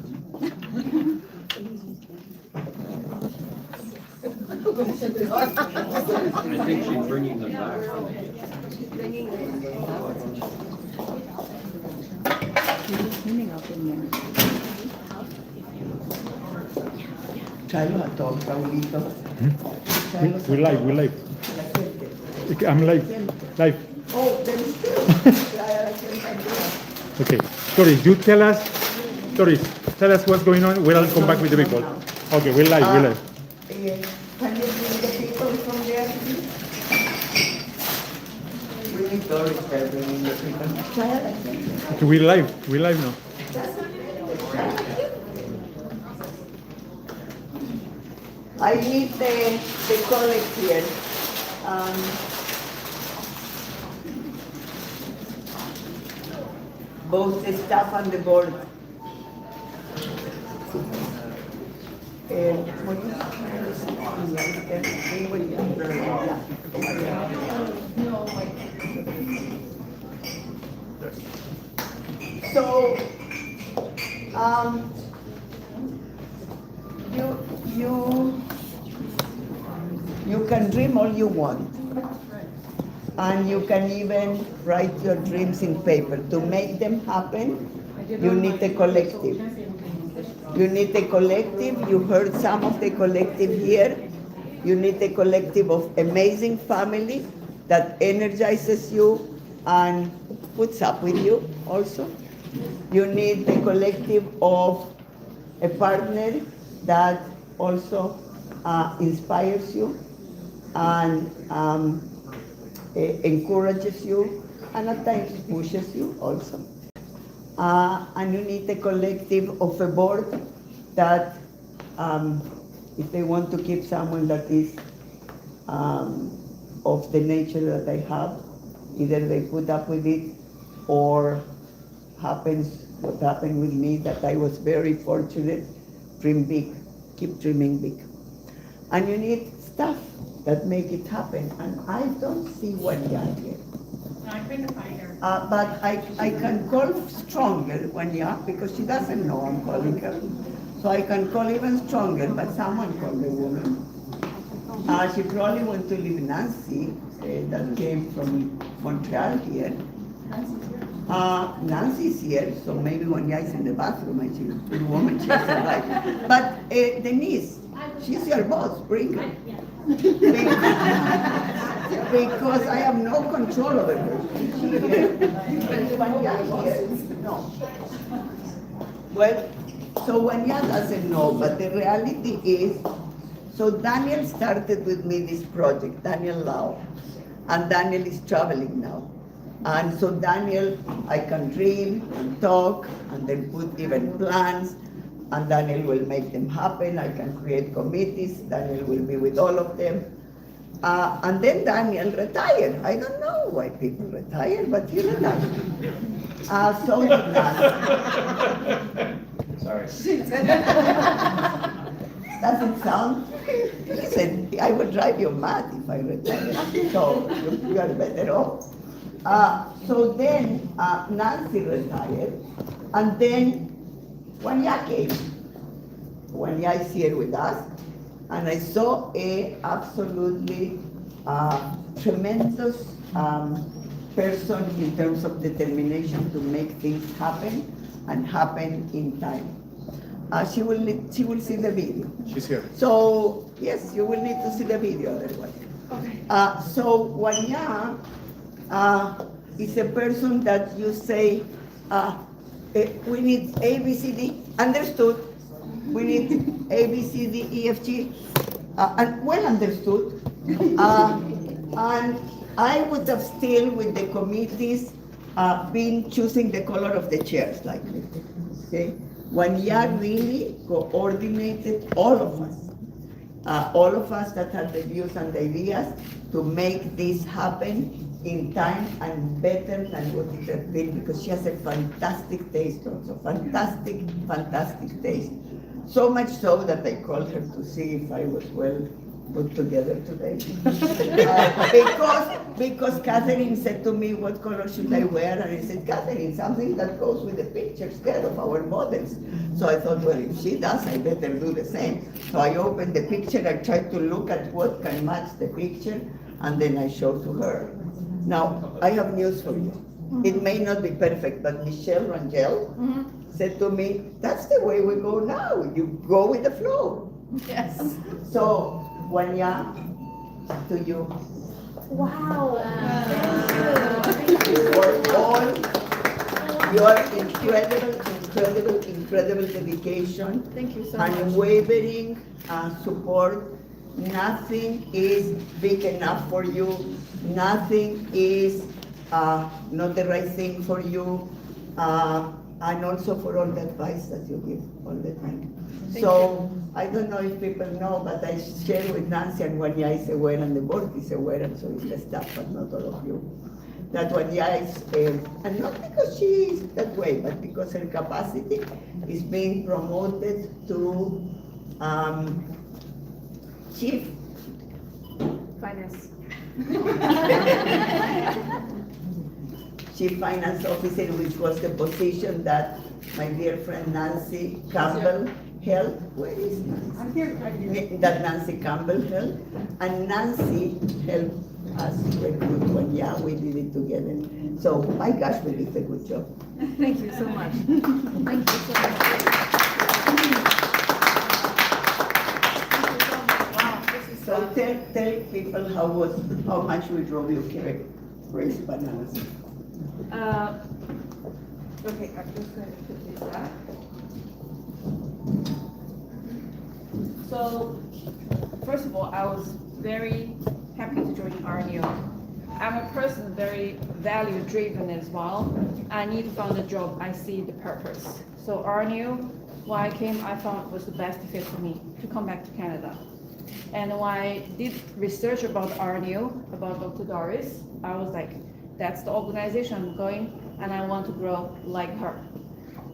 I think she's bringing them back. Cleaning up in there. Chalo a todos, Paulito. We live. I'm live. Oh, then still. Okay, Doris, you tell us, Doris, tell us what's going on. We'll come back with the report. Okay, we're live, we're live. Can you bring the people from there, please? We need Doris there bringing the people. Okay, we're live now. I need the colleague here. Both the staff and the board. So, you can dream all you want, and you can even write your dreams in paper. To make them happen, you need a collective. You need a collective. You heard some of the collective here. You need a collective of amazing family that energizes you and puts up with you also. You need a collective of a partner that also inspires you and encourages you and at times pushes you also. And you need a collective of a board that if they want to keep someone that is of the nature that I have, either they put up with it or happens what happened with me, that I was very fortunate. Dream big, keep dreaming big. And you need stuff that make it happen, and I don't see one yet here. No, I couldn't find her. But I can call stronger when because she doesn't know I'm calling her. So I can call even stronger, but someone called the woman. She probably went to leave Nancy, that came from Montreal here. Nancy's here, so maybe one guy's in the bathroom and she's a good woman, she's survived. But Denise, she's your boss, bring her. Because I have no control over her. No. Well, so Wanya doesn't know, but the reality is, so Daniel started with me this project, Daniel Lau, and Daniel is traveling now. And so Daniel, I can dream and talk and then put even plans, and Daniel will make them happen. I can create committees, Daniel will be with all of them. And then Daniel retired. I don't know why people retire, but he retired. So did Nancy. Sorry. Doesn't sound, listen, I would drive you mad if I retired. So you are better off. So then Nancy retired, and then Wanya came. Wanya is here with us, and I saw a absolutely tremendous person in terms of determination to make things happen and happen in time. She will see the video. She's here. So yes, you will need to see the video otherwise. Okay. So Wanya is a person that you say, we need A, B, C, D, understood. We need A, B, C, D, E, F, G, and well understood. And I would have still, with the committees, been choosing the color of the chairs, like this, okay? Wanya really coordinated all of us that had the views and the ideas to make this happen in time and better than what it had been, because she has a fantastic taste also, fantastic taste. So much so that I called her to see if I was well put together today. Because Catherine said to me, what color should I wear? And I said, Catherine, something that goes with the pictures there of our models. So I thought, well, if she does, I better do the same. So I opened the picture, I tried to look at what can match the picture, and then I showed to her. Now, I have news for you. It may not be perfect, but Michelle Rangel said to me, that's the way we go now. You go with the flow. Yes. So, Wanya, to you. Wow. For all your incredible dedication. Thank you so much. Unwavering support. Nothing is big enough for you. Nothing is not the right thing for you. And also for all the advice that you give all the time. So I don't know if people know, but I share with Nancy, and Wanya is aware, and the board is aware, and so is the staff, but not all of you. That Wanya is, and not because she is that way, but because her capacity is being promoted to chief Finance. Chief Finance Officer, which was the position that my dear friend Nancy Campbell held. Where is Nancy? I'm here, right here. That Nancy Campbell held. And Nancy helped us recruit one. Yeah, we did it together. So, my gosh, we did a good job. Thank you so much. Thank you so much. So tell people how much we drove you carrot raised bananas. Okay, I'm just going to put this back. So, first of all, I was very happy to join RNAO. I'm a person very value-driven as well. I need to find a job, I see the purpose. So RNAO, when I came, I found was the best fit for me to come back to Canada. And when I did research about RNAO, about Dr. Doris, I was like, that's the organization I'm going, and I want to grow like her.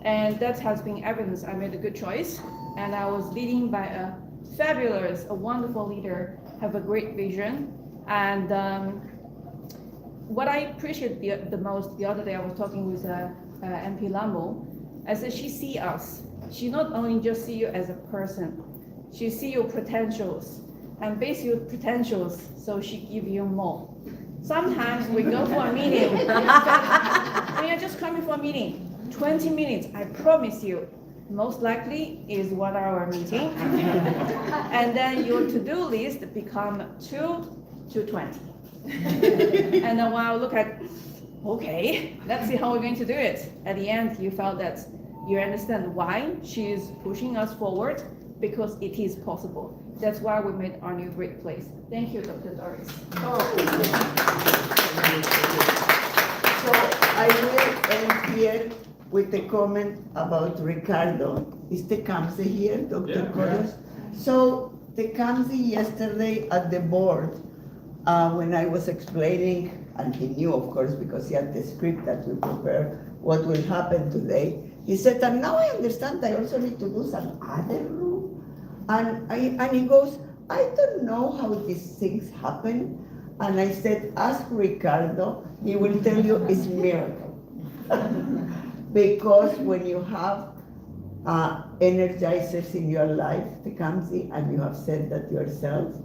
And that has been evidence I made a good choice. And I was leading by a fabulous, a wonderful leader, have a great vision. And what I appreciate the most, the other day I was talking with MP Lambo, I said she see us. She not only just see you as a person, she see your potentials and base your potentials, so she give you more. Sometimes we go for a meeting, when you're just coming for a meeting, 20 minutes, I promise you, most likely is 1 hour meeting. And then your to-do list become 2 to 20. And then when I look at, okay, let's see how we're going to do it. At the end, you felt that you understand why she is pushing us forward, because it is possible. That's why we made our new great place. Thank you, Dr. Doris. So I will end here with a comment about Ricardo. Is Tecumseh here, Dr. Cordes? So Tecumseh yesterday at the board, when I was explaining, and he knew, of course, because he had the script that we prepared, what will happen today, he said, and now I understand I also need to do some other room. And he goes, I don't know how these things happen. And I said, ask Ricardo, he will tell you it's miracle. Because when you have energizers in your life, Tecumseh, and you have said that yourself,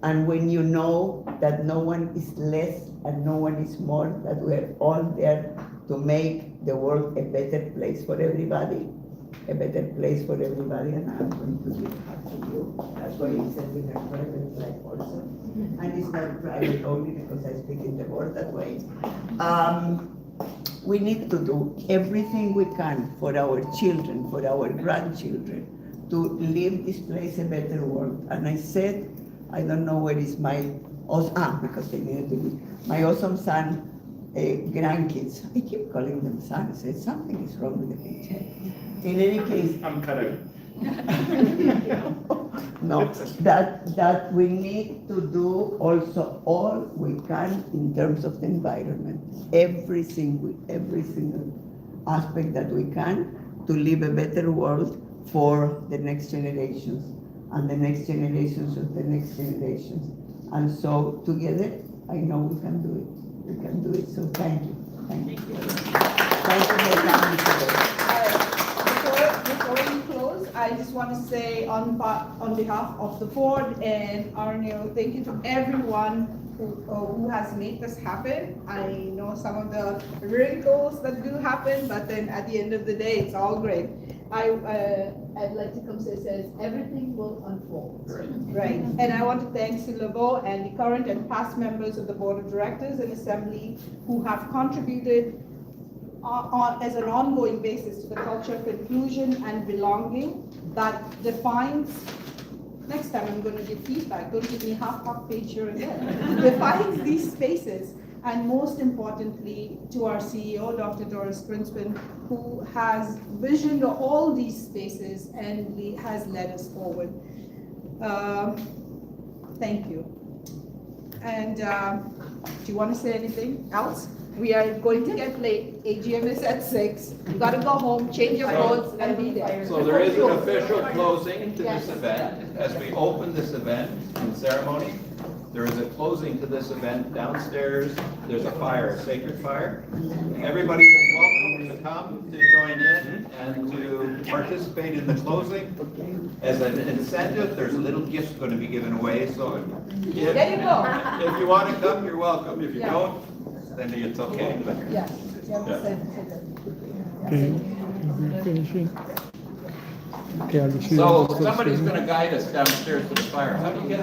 and when you know that no one is less and no one is more, that we're all there to make the world a better place for everybody, and I'm going to give that to you. That's why he said in a private life also. And it's not private only because I speak in the board that way. We need to do everything we can for our children, for our grandchildren, to leave this place a better world. And I said, I don't know where is my, because they needed to be, my awesome son, grandkids. I keep calling them son. I said, something is wrong with the picture. In any case, I'm cut out. No, that we need to do also all we can in terms of the environment. Every single aspect that we can to leave a better world for the next generations and the next generations of the next generations. And so together, I know we can do it. We can do it. So thank you. Thank you. Thank you for coming today. Before we close, I just want to say on behalf of the board and RNAO, thank you to everyone who has made this happen. I know some of the wrinkles that do happen, but then at the end of the day, it's all great. I'd like to come say says everything will unfold. Right. And I want to thank Sue Lebeau and the current and past members of the Board of Directors and Assembly who have contributed as an ongoing basis to the culture of inclusion and belonging that defines, next time I'm going to give feedback, don't give me half page here and there, defines these spaces, and most importantly to our CEO, Dr. Doris Grinspan, who has visioned all these spaces and has led us forward. Thank you. And do you want to say anything else? We are going to get late. AGM is at 6. You got to go home, change your clothes, and be there. So there is an official closing to this event. As we open this event in ceremony, there is a closing to this event downstairs. There's a fire, a sacred fire. Everybody is welcome to come to join in and to participate in the closing. As an incentive, there's a little gift going to be given away. So if you want to come, you're welcome. If you don't, then it's okay. But, yes. Finishing. So somebody's going to guide us downstairs to the fire. How do you get